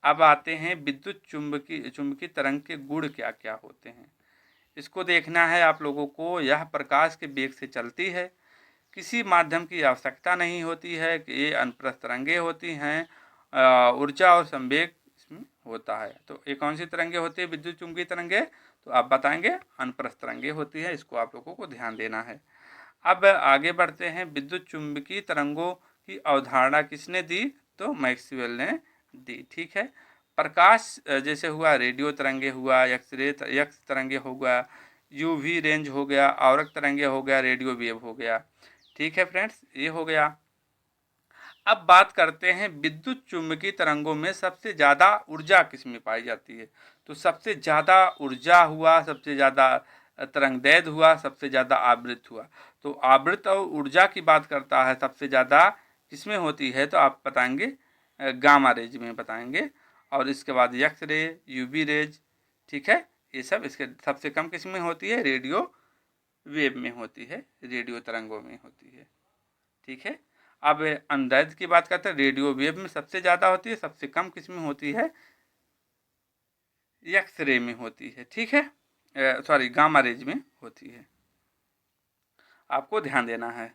अब आते हैं विद्युत चुम्बकीय तरंग के गुण क्या क्या होते हैं, इसको देखना है आप लोगों को। यह प्रकाश के वेग से चलती है, किसी माध्यम की आवश्यकता नहीं होती है, कि ये अनुप्रस्थ तरंगे होती हैं, ऊर्जा और संवेग इसमें होता है। तो ये कौन सी तरंगे होती है, विद्युत चुम्बकीय तरंगे, तो आप बताएंगे अनुप्रस्थ तरंगे होती है, इसको आप लोगों को ध्यान देना है। अब आगे बढ़ते हैं। विद्युत चुम्बकीय तरंगों की अवधारणा किसने दी, तो मैक्सवेल ने दी, ठीक है। प्रकाश जैसे हुआ रेडियो तरंगे हुआ, एक्स तरंगे हो गया, यूवी रेंज हो गया, आवरक तरंगे हो गया, रेडियो वेव हो गया, ठीक है फ्रेंड्स, ये हो गया। अब बात करते हैं विद्युत चुम्बकीय तरंगों में सबसे ज़्यादा ऊर्जा किसमें पाई जाती है, तो सबसे ज़्यादा ऊर्जा हुआ, सबसे ज़्यादा तरंगदैर्ध्य हुआ, सबसे ज़्यादा आवृत्ति हुआ। तो आवृत्ति और ऊर्जा की बात करता है सबसे ज़्यादा किसमें होती है, तो आप बताएंगे गामा रेज में बताएंगे, और इसके बाद एक्स रे, यूवी रेज, ठीक है, ये सब। इसके सबसे कम किसमें होती है, रेडियो वेव में होती है, रेडियो तरंगों में होती है, ठीक है। अब अनुदैर्ध्य की बात करते हैं, रेडियो वेव में सबसे ज़्यादा होती है, सबसे कम किसमें होती है, एक्स रे में होती है, ठीक है, सॉरी गामा रेज में होती है, आपको ध्यान देना है।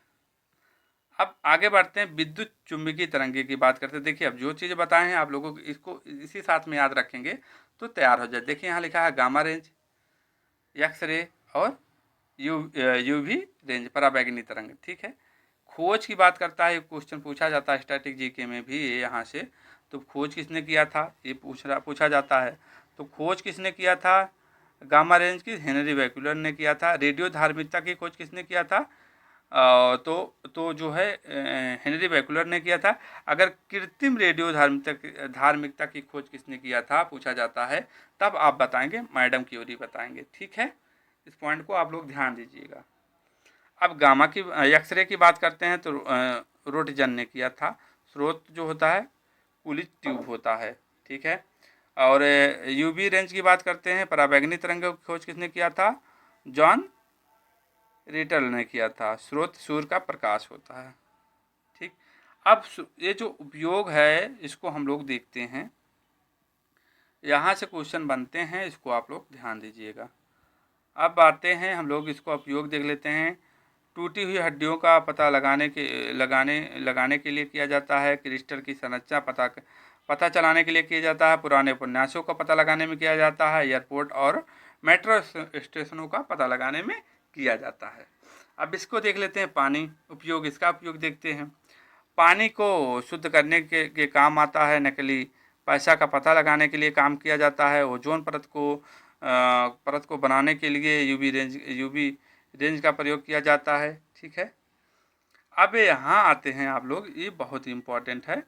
अब आगे बढ़ते हैं, विद्युत चुम्बकीय तरंगे की बात करते हैं। देखिए अब जो चीज़ें बताए हैं आप लोगों को, इसको इसी साथ में याद रखेंगे तो तैयार हो जाए। देखिए यहाँ लिखा है गामा रेंज, एक्स रे और यूवी रेंज, पराबैंगनी तरंग, ठीक है। खोज की बात करता है, क्वेश्चन पूछा जाता है स्टैटिक जीके में भी यहाँ से, तो खोज किसने किया था ये पूछा जाता है। तो खोज किसने किया था, गामा रेंज की हेनरी बैकुलर ने किया था। रेडियो धार्मिकता की खोज किसने किया था, तो जो है हेनरी बैकुलर ने किया था। अगर कृत्रिम रेडियो धार्मिकता की खोज किसने किया था पूछा जाता है, तब आप बताएंगे मैडम क्यूरी बताएंगे, ठीक है। इस पॉइंट को आप लोग ध्यान दीजिएगा। अब गामा की एक्सरे की बात करते हैं, तो रोटजन ने किया था। स्रोत जो होता है पुलिस ट्यूब होता है, ठीक है। और यूवी रेंज की बात करते हैं, पराबैंगनी तरंगों की खोज किसने किया था, जॉन रिटल ने किया था। स्रोत सूर्य का प्रकाश होता है, ठीक। अब ये जो उपयोग है इसको हम लोग देखते हैं, यहाँ से क्वेश्चन बनते हैं, इसको आप लोग ध्यान दीजिएगा। अब आते हैं हम लोग इसको उपयोग देख लेते हैं। टूटी हुई हड्डियों का पता लगाने के लिए किया जाता है। क्रिस्टल की संरचना पता चलाने के लिए किया जाता है। पुराने उपन्यासों का पता लगाने में किया जाता है। एयरपोर्ट और मेट्रो स्टेशनों का पता लगाने में किया जाता है। अब इसको देख लेते हैं, पानी उपयोग, इसका उपयोग देखते हैं। पानी को शुद्ध करने के काम आता है। नकली पैसा का पता लगाने के लिए काम किया जाता है। ओजोन परत को बनाने के लिए यूवी रेंज का प्रयोग किया जाता है, ठीक है। अब यहाँ आते हैं आप लोग, ये बहुत ही इम्पोर्टेंट है,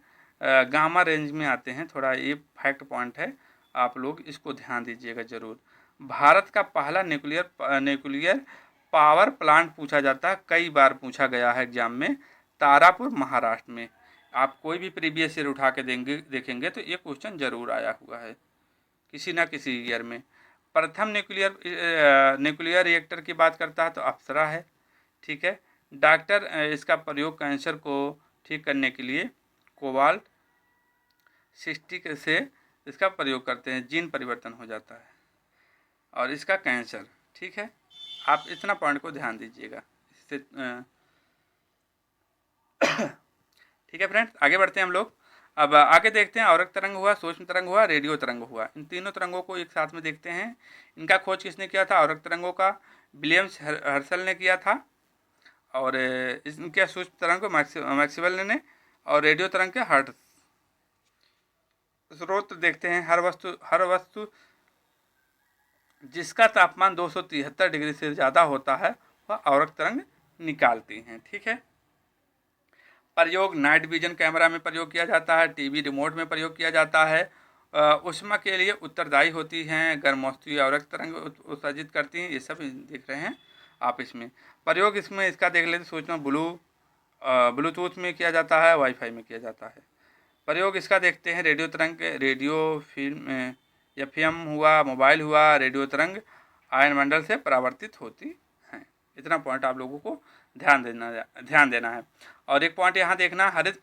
गामा रेंज में आते हैं, थोड़ा ये फैक्ट पॉइंट है। आप लोग इसको ध्यान दीजिएगा ज़रूर। भारत का पहला न्यूक्लियर पावर प्लांट पूछा जाता है, कई बार पूछा गया है एग्जाम में, तारापुर महाराष्ट्र में। आप कोई भी प्रीवियस ईयर उठा के देखेंगे तो ये क्वेश्चन जरूर आया हुआ है किसी ना किसी ईयर में। प्रथम न्यूक्लियर रिएक्टर की बात करता है तो अप्सरा है, ठीक है। डॉक्टर इसका प्रयोग कैंसर को ठीक करने के लिए कोबाल्ट 60 से इसका प्रयोग करते हैं, जीन परिवर्तन हो जाता है और इसका कैंसर, ठीक है। आप इतना पॉइंट को ध्यान दीजिएगा इससे। ठीक है फ्रेंड्स, आगे बढ़ते हैं हम लोग। अब आगे देखते हैं, औरक तरंग हुआ, सूक्ष्म तरंग हुआ, रेडियो तरंग हुआ। इन तीनों तरंगों को एक साथ में देखते हैं। इनका खोज किसने किया था? औरक तरंगों का विलियम्स हर्सल ने किया था, और इनके सूक्ष्म तरंग को मैक्सवेल ने, और रेडियो तरंग के हर्ट्ज। स्रोत देखते हैं, हर वस्तु जिसका तापमान 273 डिग्री से ज़्यादा होता है वह औरक तरंग निकालती हैं, ठीक है। प्रयोग नाइट विजन कैमरा में प्रयोग किया जाता है, टीवी रिमोट में प्रयोग किया जाता है। ऊष्मा के लिए उत्तरदायी होती हैं, गर्मोत्सवी औरक तरंग उत्सर्जित करती हैं, ये सब देख रहे हैं आप इसमें। प्रयोग इसमें इसका देख लेते, सूचना ब्लूटूथ में किया जाता है, वाईफाई में किया जाता है। प्रयोग इसका देखते हैं, रेडियो तरंग के रेडियो फिल्म FM हुआ, मोबाइल हुआ, रेडियो तरंग आयन मंडल से परावर्तित होती हैं। इतना पॉइंट आप लोगों को ध्यान देना है। और एक पॉइंट यहाँ देखना, हरित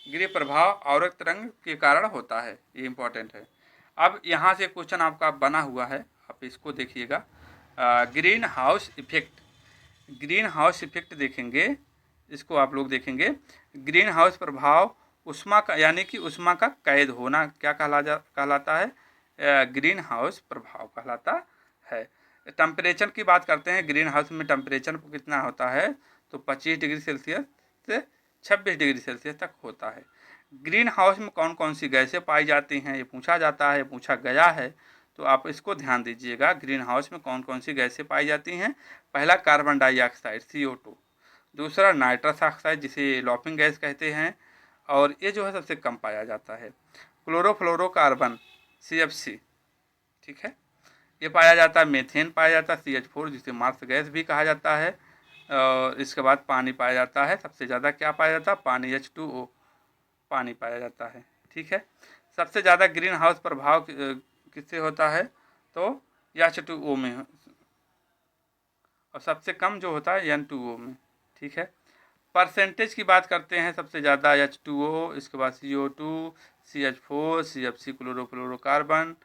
गृह प्रभाव औरक तरंग के कारण होता है, ये इम्पोर्टेंट है। अब यहाँ से क्वेश्चन आपका बना हुआ है, आप इसको देखिएगा। ग्रीन हाउस इफेक्ट देखेंगे, इसको आप लोग देखेंगे। ग्रीन हाउस प्रभाव उष्मा का, यानी कि उष्मा का कैद होना क्या कहलाता है? ग्रीन हाउस प्रभाव कहलाता है। टेम्परेचर की बात करते हैं, ग्रीन हाउस में टेम्परेचर कितना होता है? तो 25 डिग्री सेल्सियस से 26 डिग्री सेल्सियस तक होता है। ग्रीन हाउस में कौन कौन सी गैसें पाई जाती हैं, ये पूछा जाता है, पूछा गया है, तो आप इसको ध्यान दीजिएगा। ग्रीन हाउस में कौन कौन सी गैसें पाई जाती हैं? पहला कार्बन डाइऑक्साइड CO2, दूसरा नाइट्रस ऑक्साइड जिसे लॉफिंग गैस कहते हैं, और ये जो है सबसे कम पाया जाता है। क्लोरोफ्लोरोकार्बन CFC, ठीक है, ये पाया जाता है। मीथेन पाया जाता है, CH4 जिसे मार्स गैस भी कहा जाता है। और इसके बाद पानी पाया जाता है, सबसे ज़्यादा क्या पाया जाता है? पानी, H2O पानी पाया जाता है, ठीक है। सबसे ज़्यादा ग्रीन हाउस प्रभाव किससे होता है? तो H2O में, और सबसे कम जो होता है N2O में, ठीक है। परसेंटेज की बात करते हैं, सबसे ज़्यादा H2O, इसके बाद CO2, CH4, CFC क्लोरोफ्लोरोकार्बन,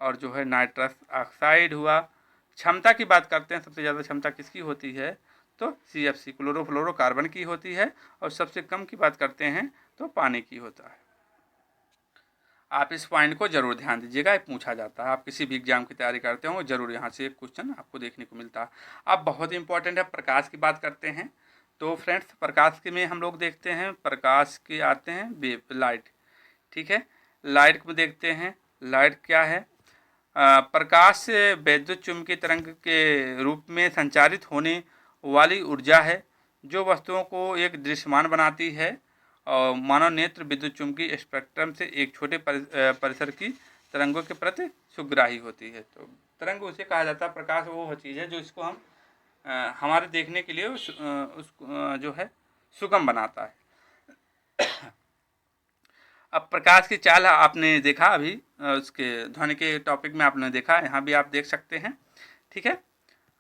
और जो है नाइट्रस ऑक्साइड हुआ। क्षमता की बात करते हैं, सबसे ज़्यादा क्षमता किसकी होती है? तो CFC क्लोरोफ्लोरोकार्बन की होती है, और सबसे कम की बात करते हैं तो पानी की होता है। आप इस पॉइंट को जरूर ध्यान दीजिएगा, पूछा जाता है। आप किसी भी एग्जाम की तैयारी करते हो जरूर यहाँ से एक क्वेश्चन आपको देखने को मिलता है। अब बहुत इंपॉर्टेंट है, प्रकाश की बात करते हैं। तो फ्रेंड्स, प्रकाश के में हम लोग देखते हैं, प्रकाश के आते हैं वेव, लाइट, ठीक है। लाइट में देखते हैं, लाइट क्या है? प्रकाश वैद्युत चुंबकीय तरंग के रूप में संचारित होने वाली ऊर्जा है जो वस्तुओं को एक दृश्यमान बनाती है, और मानव नेत्र विद्युत चुंबकीय स्पेक्ट्रम से एक छोटे परिसर की तरंगों के प्रति सुग्राही होती है। तो तरंग उसे कहा जाता है, प्रकाश वो चीज़ है जो इसको हम हमारे देखने के लिए जो है सुगम बनाता है। अब प्रकाश की चाल आपने देखा अभी, उसके ध्वनि के टॉपिक में आपने देखा, यहाँ भी आप देख सकते हैं, ठीक है।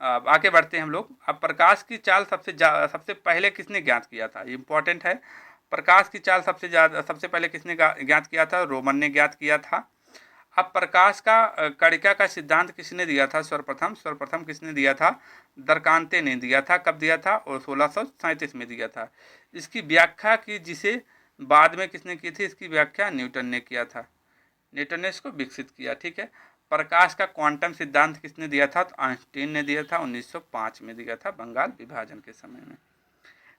अब आगे बढ़ते हैं हम लोग। अब प्रकाश की चाल सबसे पहले किसने ज्ञात किया था? ये इम्पोर्टेंट है। प्रकाश की चाल सबसे पहले किसने ज्ञात किया था? रोमन ने ज्ञात किया था। अब प्रकाश का कणिका का सिद्धांत किसने दिया था? सर्वप्रथम किसने दिया था? दर्कांते ने दिया था। कब दिया था? और 1637 में दिया था। इसकी व्याख्या की जिसे बाद में किसने की थी? इसकी व्याख्या न्यूटन ने किया था। न्यूटन ने इसको विकसित किया, ठीक है। प्रकाश का क्वांटम सिद्धांत किसने दिया था? तो आइंस्टीन ने दिया था, 1905 में दिया था, बंगाल विभाजन के समय में,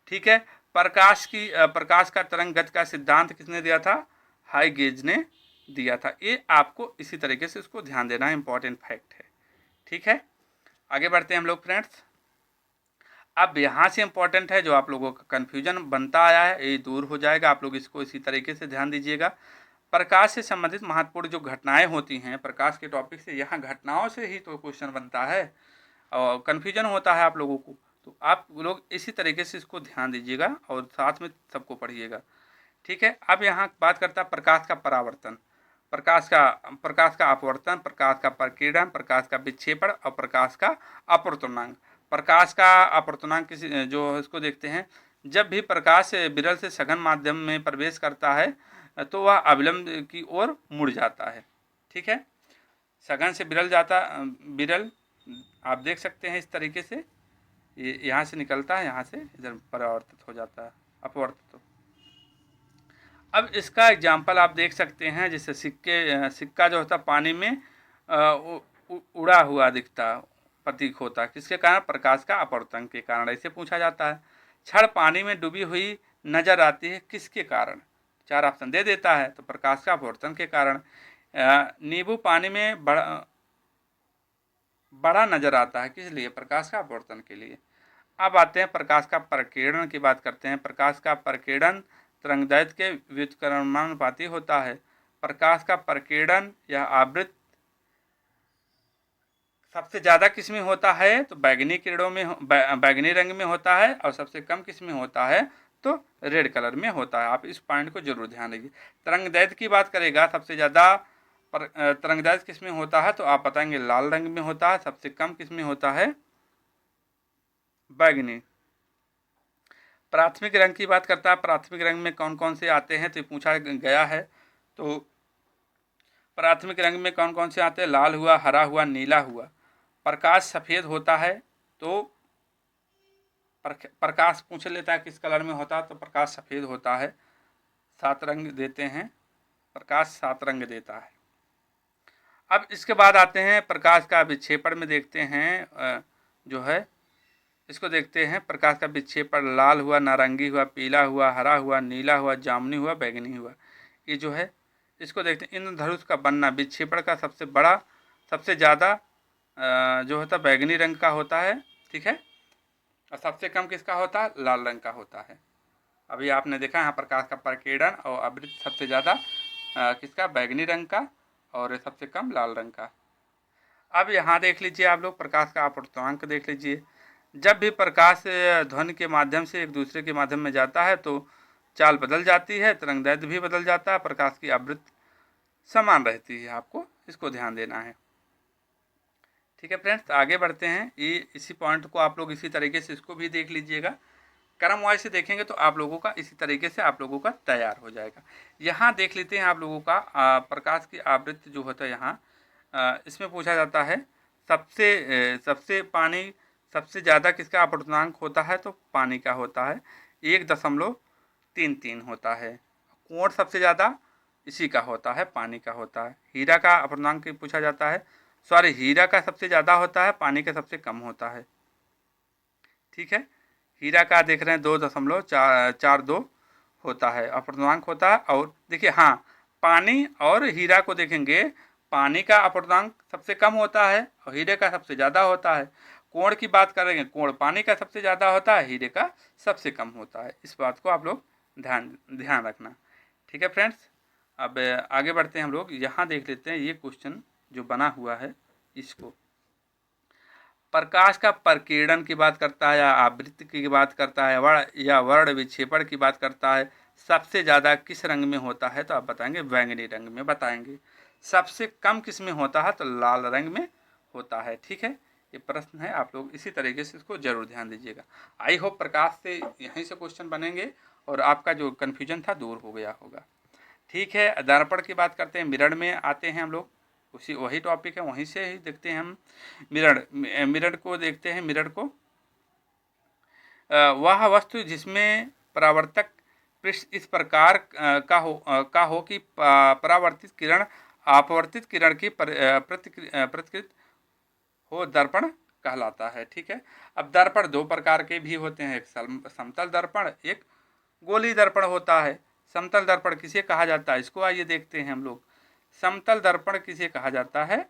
ठीक है। प्रकाश का तरंग गति का सिद्धांत किसने दिया था? हाइगेज ने दिया था। ये आपको इसी तरीके से उसको ध्यान देना है, इंपॉर्टेंट फैक्ट है, ठीक है। आगे बढ़ते हैं हम लोग फ्रेंड्स। अब यहाँ से इंपॉर्टेंट है, जो आप लोगों का कन्फ्यूजन बनता आया है ये दूर हो जाएगा। आप लोग इसको इसी तरीके से ध्यान दीजिएगा। प्रकाश से संबंधित महत्वपूर्ण जो घटनाएं होती हैं, प्रकाश के टॉपिक से, यहाँ घटनाओं से ही तो क्वेश्चन बनता है और कन्फ्यूजन होता है आप लोगों को। तो आप लोग इसी तरीके से इसको ध्यान दीजिएगा और साथ में सबको पढ़िएगा, ठीक है। अब यहाँ बात करता है प्रकाश का परावर्तन, प्रकाश का अपवर्तन, प्रकाश का प्रकीर्णन, प्रकाश का विक्षेपण और प्रकाश का अपवर्तनांक। प्रकाश का अपवर्तनांक किसी जो इसको देखते हैं, जब भी प्रकाश विरल से सघन माध्यम में प्रवेश करता है तो वह अविलंब की ओर मुड़ जाता है, ठीक है। सघन से विरल आप देख सकते हैं इस तरीके से, ये यहाँ से निकलता है, यहाँ से इधर परावर्तित हो जाता है, अपवर्तित। अब इसका एग्जाम्पल आप देख सकते हैं, जैसे सिक्का जो होता है पानी में उड़ा हुआ दिखता प्रतीक होता है, किसके कारण? प्रकाश का अपवर्तन के कारण। ऐसे पूछा जाता है। छड़ पानी में डूबी हुई नजर आती है, किसके कारण? 4 ऑप्शन दे देता है, तो प्रकाश का अपवर्तन के कारण। नींबू पानी में बड़ा नजर आता है, किस लिए? प्रकाश का अपवर्तन के लिए। अब आते हैं प्रकाश का प्रकीर्णन की बात करते हैं। प्रकाश का प्रकीर्णन तरंगदैर्घ्य के व्युत्क्रमणानुपाती होता है। प्रकाश का प्रकीर्णन या आवृत्त सबसे ज़्यादा किस में होता है? तो बैगनी किरणों में, बैगनी रंग में होता है, और सबसे कम किस में होता है? तो रेड कलर में होता है। आप इस पॉइंट को जरूर ध्यान रखिए। तरंगदैर्घ्य की बात करेगा, सबसे ज़्यादा तरंगदैर्घ्य किस में होता है? तो आप बताएंगे लाल रंग में होता है। सबसे कम किस में होता है? बैगनी। प्राथमिक रंग की बात करता है, प्राथमिक रंग में कौन कौन से आते हैं? तो पूछा गया है। तो प्राथमिक रंग में कौन कौन से आते हैं? लाल हुआ, हरा हुआ, नीला हुआ। प्रकाश सफ़ेद होता है, तो प्रकाश पूछ लेता है किस कलर में होता है, तो प्रकाश सफ़ेद होता है। 7 रंग देते हैं, प्रकाश 7 रंग देता है। अब इसके बाद आते हैं प्रकाश का विक्षेपण में देखते हैं, जो है इसको देखते हैं। प्रकाश का विक्षेपण लाल हुआ, नारंगी हुआ, पीला हुआ, हरा हुआ, नीला हुआ, जामुनी हुआ, बैगनी हुआ। ये जो है इसको देखते हैं। इंद्रधनुष का बनना विक्षेपण का सबसे ज़्यादा जो होता है बैगनी रंग का होता है, ठीक है। और सबसे कम किसका होता है? लाल रंग का होता है। अभी आपने देखा यहाँ प्रकाश का प्रकीर्णन और आवृत्ति सबसे ज़्यादा किसका? बैगनी रंग का, और सबसे कम लाल रंग का। अब यहाँ देख लीजिए आप लोग, प्रकाश का अपवर्तनांक देख लीजिए। जब भी प्रकाश ध्वनि के माध्यम से एक दूसरे के माध्यम में जाता है तो चाल बदल जाती है, तरंगदैर्घ्य भी बदल जाता है, प्रकाश की आवृत्ति समान रहती है। आपको इसको ध्यान देना है, ठीक है फ्रेंड्स। आगे बढ़ते हैं। ये इसी पॉइंट को आप लोग इसी तरीके से इसको भी देख लीजिएगा। क्रम वाइज से देखेंगे तो आप लोगों का इसी तरीके से आप लोगों का तैयार हो जाएगा। यहाँ देख लेते हैं आप लोगों का प्रकाश की आवृत्ति जो होता है यहाँ, इसमें पूछा जाता है सबसे ज़्यादा किसका अपवर्तनांक होता है? तो पानी का होता है, 1.33 होता है। कोण सबसे ज़्यादा इसी का होता है, पानी का होता है। हीरा का अपवर्तनांक पूछा जाता है, हीरा का सबसे ज़्यादा होता है, पानी का सबसे कम होता है, ठीक है। हीरा का देख रहे हैं 2.42 होता है अपवर्तनांक होता है। और देखिए हाँ, पानी और हीरा को देखेंगे, पानी का अपवर्तनांक सबसे कम होता है और हीरे का सबसे ज़्यादा होता है। कोण की बात करेंगे, कोण पानी का सबसे ज़्यादा होता है, हीरे का सबसे कम होता है। इस बात को आप लोग ध्यान रखना, ठीक है फ्रेंड्स। अब आगे बढ़ते हैं हम लोग। यहाँ देख लेते हैं ये क्वेश्चन जो बना हुआ है, इसको प्रकाश का प्रकीर्णन की बात करता है या आवृत्ति की बात करता है या वर्ण विक्षेपण की बात करता है, सबसे ज़्यादा किस रंग में होता है? तो आप बताएंगे बैगनी रंग में बताएंगे। सबसे कम किस में होता है? तो लाल रंग में होता है, ठीक है। ये प्रश्न है, आप लोग इसी तरीके से इसको जरूर ध्यान दीजिएगा। आई होप प्रकाश से यहीं से क्वेश्चन बनेंगे और आपका जो कन्फ्यूजन था दूर हो गया होगा, ठीक है। दर्पण की बात करते हैं, मिरर में आते हैं हम लोग, वही टॉपिक है, वहीं से ही देखते हैं हम। मिरर को देखते हैं। मिरर को वह वस्तु जिसमें परावर्तक पृष्ठ इस प्रकार का हो कि परावर्तित किरण अपवर्तित किरण की प्रतिकृत हो, दर्पण कहलाता है, ठीक है। अब दर्पण 2 प्रकार के भी होते हैं, एक समतल दर्पण, एक गोली दर्पण होता है। समतल दर्पण किसे कहा जाता है? इसको आइए देखते हैं हम लोग। समतल दर्पण किसे कहा जाता है?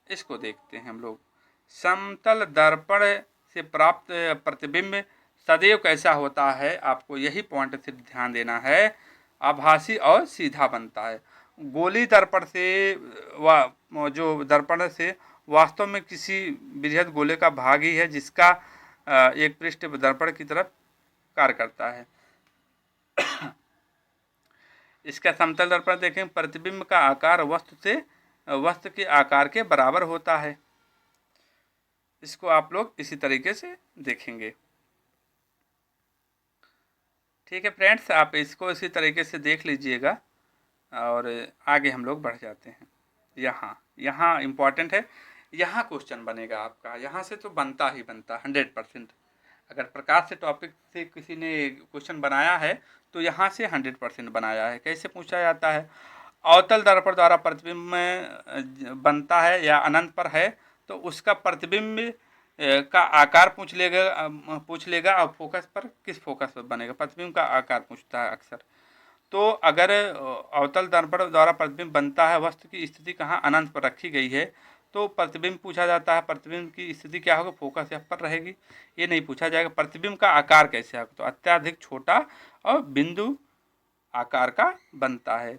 इसको देखते हैं हम लोग। समतल दर्पण से प्राप्त प्रतिबिंब सदैव कैसा होता है? आपको यही पॉइंट सिर्फ ध्यान देना है। आभासी और सीधा बनता है। गोली दर्पण से जो दर्पण से वास्तव में किसी बृहद गोले का भाग ही है, जिसका एक पृष्ठ दर्पण की तरफ कार्य करता है। इसका समतल दर्पण देखें, प्रतिबिंब का आकार वस्तु के आकार के बराबर होता है। इसको आप लोग इसी तरीके से देखेंगे। ठीक है फ्रेंड्स, आप इसको इसी तरीके से देख लीजिएगा और आगे हम लोग बढ़ जाते हैं। यहाँ इम्पॉर्टेंट है, यहाँ क्वेश्चन बनेगा आपका, यहाँ से तो बनता ही बनता 100%। अगर प्रकाश से टॉपिक से किसी ने क्वेश्चन बनाया है तो यहाँ से 100% बनाया है। कैसे पूछा जाता है? अवतल दर्पण द्वारा प्रतिबिंब में बनता है या अनंत पर है तो उसका प्रतिबिंब का आकार पूछ लेगा और फोकस पर किस फोकस पर बनेगा, प्रतिबिंब का आकार पूछता है अक्सर। तो अगर अवतल दर्पण द्वारा प्रतिबिंब बनता है, वस्तु की स्थिति कहाँ अनंत पर रखी गई है, तो प्रतिबिंब पूछा जाता है। प्रतिबिंब की स्थिति क्या होगी? फोकस एफ पर रहेगी। ये नहीं पूछा जाएगा प्रतिबिंब का आकार कैसे होगा, तो अत्यधिक छोटा और बिंदु आकार का बनता है।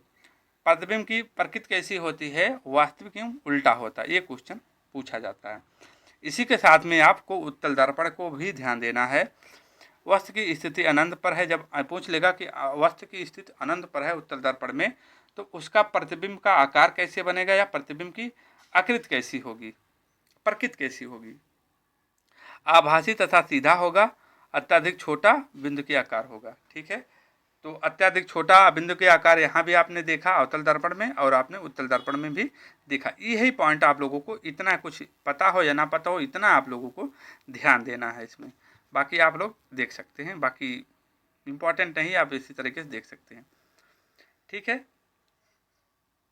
प्रतिबिंब की प्रकृति कैसी होती है? वास्तविक एवं उल्टा होता है। ये क्वेश्चन पूछा जाता है। इसी के साथ में आपको उत्तल दर्पण को भी ध्यान देना है। वस्तु की स्थिति अनंत पर है, जब पूछ लेगा कि वस्तु की स्थिति अनंत पर है उत्तल दर्पण में, तो उसका प्रतिबिंब का आकार कैसे बनेगा या प्रतिबिंब की आकृति कैसी होगी, प्रकृति कैसी होगी? आभासी तथा सीधा होगा, अत्यधिक छोटा बिंदु के आकार होगा। ठीक है, तो अत्यधिक छोटा बिंदु के आकार यहाँ भी आपने देखा अवतल दर्पण में और आपने उत्तल दर्पण में भी देखा। यही पॉइंट आप लोगों को, इतना कुछ पता हो या ना पता हो, इतना आप लोगों को ध्यान देना है इसमें। बाकी आप लोग देख सकते हैं, बाकी इम्पॉर्टेंट नहीं, आप इसी तरीके से देख सकते हैं। ठीक है,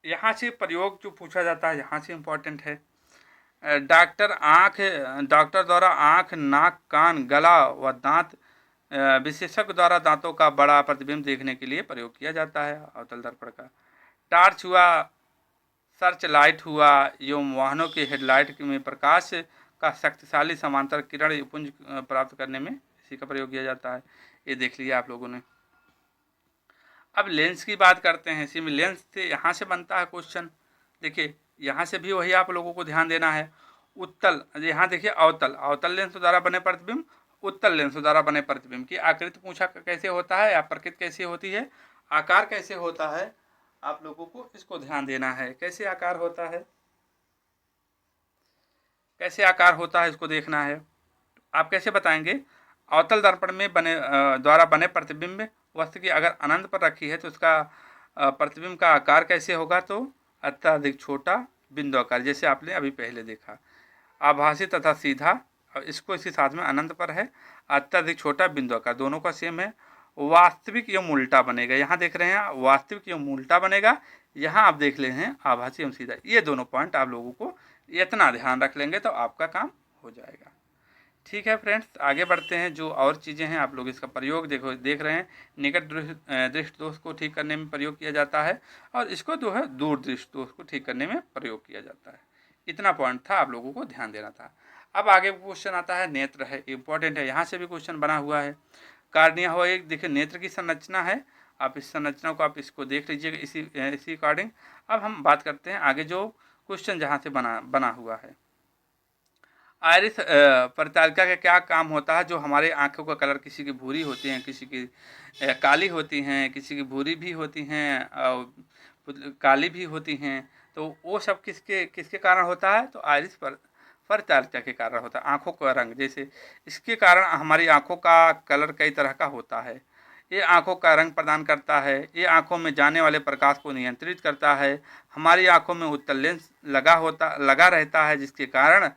यहाँ से प्रयोग जो पूछा जाता है यहाँ से इम्पॉर्टेंट है। डॉक्टर द्वारा आँख, नाक, कान, गला व दांत विशेषज्ञ द्वारा दांतों का बड़ा प्रतिबिंब देखने के लिए प्रयोग किया जाता है अवतल दर्पण का। टार्च हुआ, सर्च लाइट हुआ, एवं वाहनों के हेडलाइट में प्रकाश का शक्तिशाली समांतर किरण पुंज प्राप्त करने में इसी का प्रयोग किया जाता है। ये देख लिया आप लोगों ने। अब लेंस की बात करते हैं। इसी में लेंस से यहाँ से बनता है क्वेश्चन। देखिए यहाँ से भी वही आप लोगों को ध्यान देना है। उत्तल, यहाँ देखिए अवतल लेंस द्वारा बने प्रतिबिंब, उत्तल लेंस द्वारा बने प्रतिबिंब की आकृति पूछा कैसे होता है या प्रकृति कैसी होती है, आकार कैसे होता है, आप लोगों को इसको ध्यान देना है। कैसे आकार होता है, कैसे आकार होता है इसको देखना है। आप कैसे बताएंगे? अवतल दर्पण में द्वारा बने प्रतिबिंब वस्तु की अगर अनंत पर रखी है तो उसका प्रतिबिंब का आकार कैसे होगा, तो अत्यधिक छोटा बिंदु आकार, जैसे आपने अभी पहले देखा। आभासी तथा सीधा, इसको इसी साथ में अनंत पर है, अत्यधिक छोटा बिंदु आकार, दोनों का सेम है। वास्तविक एवं उल्टा बनेगा, यहाँ देख रहे हैं वास्तविक एवं उल्टा बनेगा, यहाँ आप देख ले हैं आभासी एवं सीधा। ये दोनों पॉइंट आप लोगों को इतना ध्यान रख लेंगे तो आपका काम हो जाएगा। ठीक है फ्रेंड्स, आगे बढ़ते हैं। जो और चीज़ें हैं आप लोग इसका प्रयोग देख रहे हैं। निकट दृष्टि दोष को ठीक करने में प्रयोग किया जाता है और इसको जो है दूर दृष्टि दोष को ठीक करने में प्रयोग किया जाता है। इतना पॉइंट था, आप लोगों को ध्यान देना था। अब आगे क्वेश्चन आता है, नेत्र है, इंपॉर्टेंट है। यहाँ से भी क्वेश्चन बना हुआ है। कार्निया हो, एक देखिए नेत्र की संरचना है, आप इस संरचना को आप इसको देख लीजिएगा इसी अकॉर्डिंग। अब हम बात करते हैं आगे जो क्वेश्चन जहाँ से बना हुआ है। आयरिस परिचालिका का क्या काम होता है? जो हमारे आँखों का कलर, किसी की भूरी होती हैं, किसी की काली होती हैं, किसी की भूरी भी होती हैं और काली भी होती हैं, तो वो सब किसके कारण होता है? तो आयरिस परिचालिका के कारण होता है। आँखों का रंग, जैसे इसके कारण हमारी आँखों का कलर कई तरह का होता है। ये आँखों का रंग प्रदान करता है, ये आँखों में जाने वाले प्रकाश को नियंत्रित करता है। हमारी आँखों में उत्तल लेंस लगा रहता है, जिसके कारण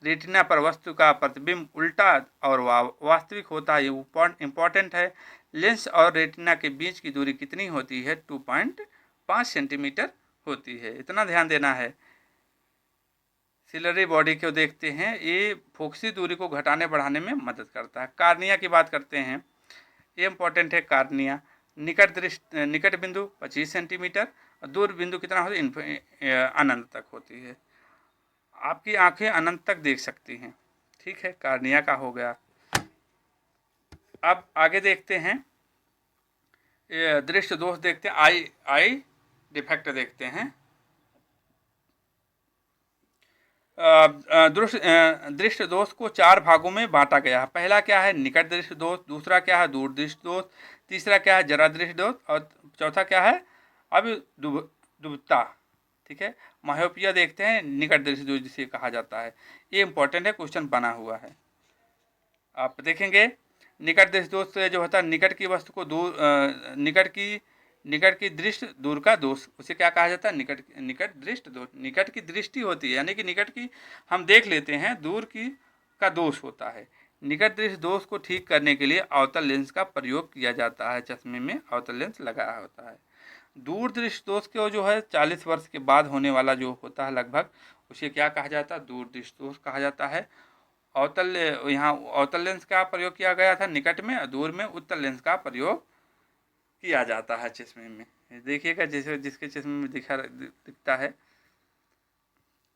रेटिना पर वस्तु का प्रतिबिंब उल्टा और वास्तविक होता है। ये इम्पॉर्टेंट है। लेंस और रेटिना के बीच की दूरी कितनी होती है? 2.5 सेंटीमीटर होती है। इतना ध्यान देना है। सिलरी बॉडी को देखते हैं, ये फोकसी दूरी को घटाने बढ़ाने में मदद करता है। कार्निया की बात करते हैं, ये इम्पॉर्टेंट है। कार्निया निकट बिंदु 25 सेंटीमीटर, दूर बिंदु कितना होता है? अनंत तक होती है। आपकी आंखें अनंत तक देख सकती हैं। ठीक है, कार्निया का हो गया। अब आगे देखते हैं, दृष्टि दोष देखते हैं। आई डिफेक्ट देखते हैं। दृष्टि दोष को 4 भागों में बांटा गया है। पहला क्या है, निकट दृष्टि दोष, दूसरा क्या है, दूर दृष्टि दोष, तीसरा क्या है, जरा दृष्टि दोष, और चौथा क्या है, दुबता। ठीक है, मायोपिया देखते हैं, निकट दृष्टि दोष जिसे कहा जाता है। ये इंपॉर्टेंट है, क्वेश्चन बना हुआ है, आप देखेंगे। निकट दृष्टि दोष से जो होता है, निकट की वस्तु को दूर, निकट की दृष्टि दूर का दोष, उसे क्या कहा जाता है, निकट दृष्टि दोष। निकट की दृष्टि होती है, यानी कि निकट की हम देख लेते हैं, दूर की का दोष होता है। निकट दृष्टि दोष को ठीक करने के लिए अवतल लेंस का प्रयोग किया जाता है। चश्मे में अवतल लेंस लगाया होता है। दूर दृष्टि दोष को जो है 40 वर्ष के बाद होने वाला जो होता है लगभग, उसे क्या कहा जाता है, दूर दृष्टि दोष कहा जाता है। अवतल, यहाँ अवतल लेंस का प्रयोग किया गया था निकट में, दूर में उत्तल लेंस का प्रयोग किया जाता है चश्मे में। देखिएगा जैसे जिसके चश्मे में दिखता है।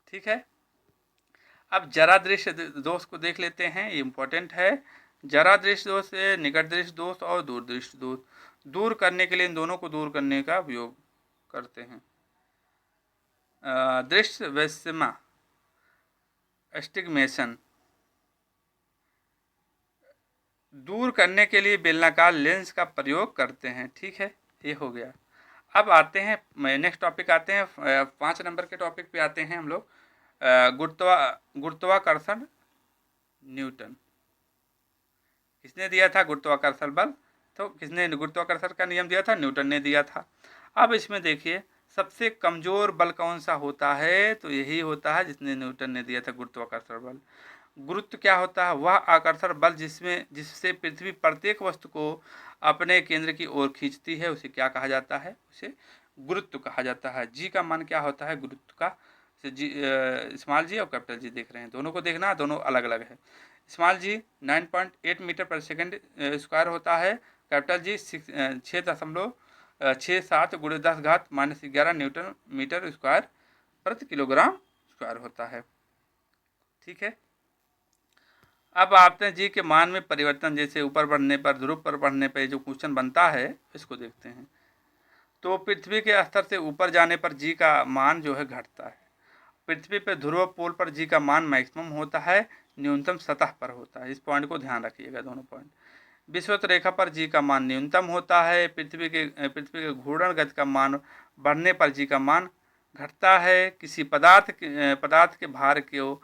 ठीक है, अब जरा दृश्य दोष को देख लेते हैं, ये इंपॉर्टेंट है। जरा दृश्य दोष से निकट दृश्य दोष और दूर दृश्य दोष, दूर करने के लिए इन दोनों को दूर करने का उपयोग करते हैं। दृश्य वैषम्य, एस्टिग्मेशन, दूर करने के लिए बेलनाकार लेंस का प्रयोग करते हैं। ठीक है, ये हो गया। अब आते हैं नेक्स्ट टॉपिक, आते हैं 5 नंबर के टॉपिक पे आते हैं हम लोग। गुरुत्वाकर्षण न्यूटन, किसने दिया था गुरुत्वाकर्षण बल, तो किसने गुरुत्वाकर्षण का नियम दिया था, न्यूटन ने दिया था। अब इसमें देखिए सबसे कमजोर बल कौन सा होता है, तो यही होता है जिसने न्यूटन ने दिया था गुरुत्वाकर्षण बल। गुरुत्व क्या होता है, वह आकर्षण बल जिससे पृथ्वी प्रत्येक वस्तु को अपने केंद्र की ओर खींचती है, उसे क्या कहा जाता है, उसे गुरुत्व कहा जाता है। जी का मान क्या होता है गुरुत्व का, जी स्मॉल जी और कैपिटल जी देख रहे हैं, दोनों को देखना, दोनों अलग अलग है। स्मॉल जी 9.8 मीटर पर सेकंड स्क्वायर होता है, capital G 6.67 × 10⁻11 newton metre square प्रति किलोग्राम स्क्वायर होता है। ठीक है, अब आते हैं जी के मान में परिवर्तन, जैसे ऊपर बढ़ने पर, ध्रुव पर बढ़ने पर जो क्वेश्चन बनता है इसको देखते हैं। तो पृथ्वी के स्तर से ऊपर जाने पर जी का मान जो है घटता है। पृथ्वी पर ध्रुव पोल पर जी का मान मैक्सिमम होता है, न्यूनतम सतह पर होता है। इस पॉइंट को ध्यान रखिएगा, दोनों पॉइंट। विषुवत रेखा पर जी का मान न्यूनतम होता है। पृथ्वी के घूर्णन गति का मान बढ़ने पर जी का मान घटता है। किसी पदार्थ के भार को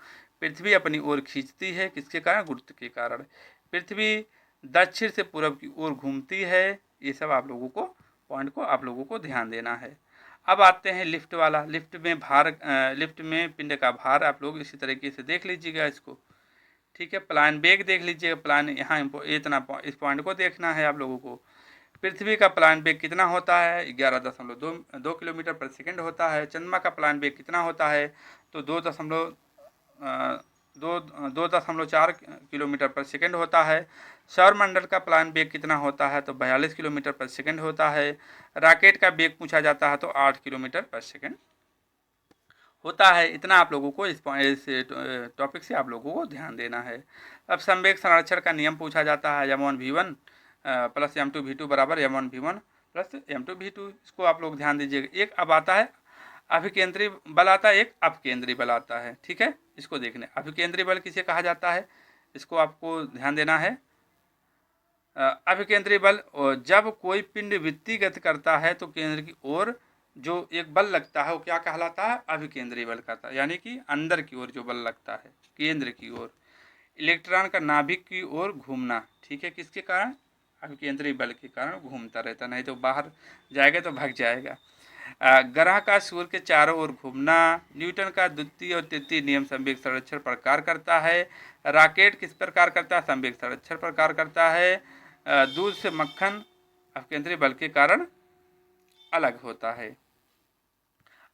पृथ्वी अपनी ओर खींचती है, किसके कारण, गुरुत्व के कारण। पृथ्वी दक्षिण से पूर्व की ओर घूमती है। ये सब आप लोगों को पॉइंट को आप लोगों को ध्यान देना है। अब आते हैं लिफ्ट वाला। लिफ्ट में पिंड का भार आप लोग इसी तरीके से देख लीजिएगा इसको। ठीक है, प्लान बेग देख लीजिएगा, प्लान यहाँ इतना इस पॉइंट को देखना है आप लोगों को। पृथ्वी का प्लान बेग कितना होता है, 11.2 किलोमीटर पर सेकंड होता है। चंद्रमा का प्लान बेग कितना होता है, तो 2.4 किलोमीटर पर सेकंड होता है। सौरमंडल का प्लान बेग कितना होता है, तो 42 किलोमीटर पर सेकंड होता है। रॉकेट का बेग पूछा जाता है तो 8 किलोमीटर पर सेकंड होता है। इतना आप लोगों को इस टॉपिक से आप लोगों को ध्यान देना है। अब संवेग संरक्षण का नियम पूछा जाता है, m1 v1 plus m2 v2 बराबर m1 v1 plus m2 v2। इसको आप लोग ध्यान दीजिएगा। एक अब आता है अभिकेंद्री बल आता है, एक अपकेंद्री बल आता है। ठीक है, इसको देखने, अभिकेंद्री बल किसे कहा जाता है, इसको आपको ध्यान देना है। अभिकेंद्री बल, जब कोई पिंड वृत्तीय गति करता है तो केंद्र की ओर जो एक बल लगता है वो क्या कहलाता है, अभिकेंद्री बल कहता है, यानी कि अंदर की ओर जो बल लगता है केंद्र की ओर। इलेक्ट्रॉन का नाभिक की ओर घूमना, ठीक है, किसके कारण, अभिकेंद्री बल के कारण घूमता रहता, नहीं तो बाहर जाएगा तो भाग जाएगा। ग्रह का सूर्य के चारों ओर घूमना। न्यूटन का द्वितीय और तृतीय नियम संवेग संरक्षण पर कार्य करता है। रॉकेट किस पर कार्य करता है, संवेग संरक्षण पर कार्य करता है। दूध से मक्खन अपकेंद्री बल के कारण अलग होता है।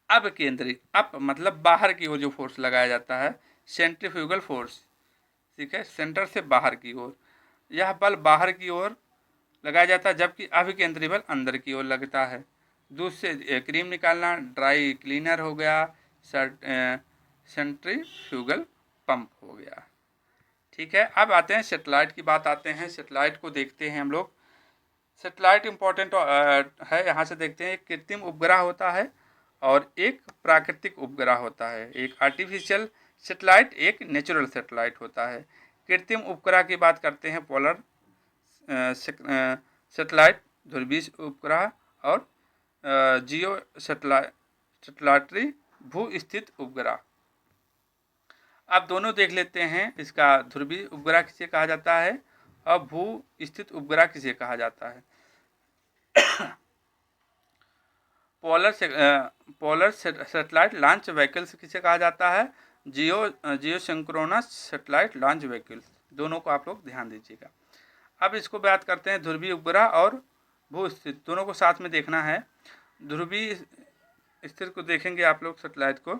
अब केंद्रीय, अप मतलब बाहर की ओर जो फोर्स लगाया जाता है, सेंट्रीफ्यूगल फोर्स, ठीक है, सेंटर से बाहर की ओर, यह बल बाहर की ओर लगाया जाता है, जबकि अभिकेंद्री बल अंदर की ओर लगता है। दूध से क्रीम निकालना, ड्राई क्लीनर हो गया, सेंट्रीफ्यूगल पंप हो गया। ठीक है, अब आते हैं सेटेलाइट की बात, आते हैं सेटेलाइट को देखते हैं हम लोग। सेटेलाइट इम्पोर्टेंट है। यहाँ से देखते हैं, एक कृत्रिम उपग्रह होता है और एक प्राकृतिक उपग्रह होता है। एक आर्टिफिशियल सेटेलाइट, एक नेचुरल सेटेलाइट होता है। कृत्रिम उपग्रह की बात करते हैं, पोलर सेटेलाइट, ध्रुवीय उपग्रह, और जियो सेटेलाइटरी, भू स्थित उपग्रह। आप दोनों देख लेते हैं, इसका ध्रुवीय उपग्रह किसे कहा जाता है और भू स्थित उपग्रह किसे कहा जाता है। पोलर सेटेलाइट लॉन्च व्हीकल्स किसे कहा जाता है, जियो सिंक्रोनस सेटेलाइट लॉन्च व्हीकल्स। दोनों को आप लोग ध्यान दीजिएगा। अब इसको बात करते हैं ध्रुवीय उपग्रह और भू स्थित, दोनों को साथ में देखना है। ध्रुवीय स्थित को देखेंगे आप लोग, सेटेलाइट को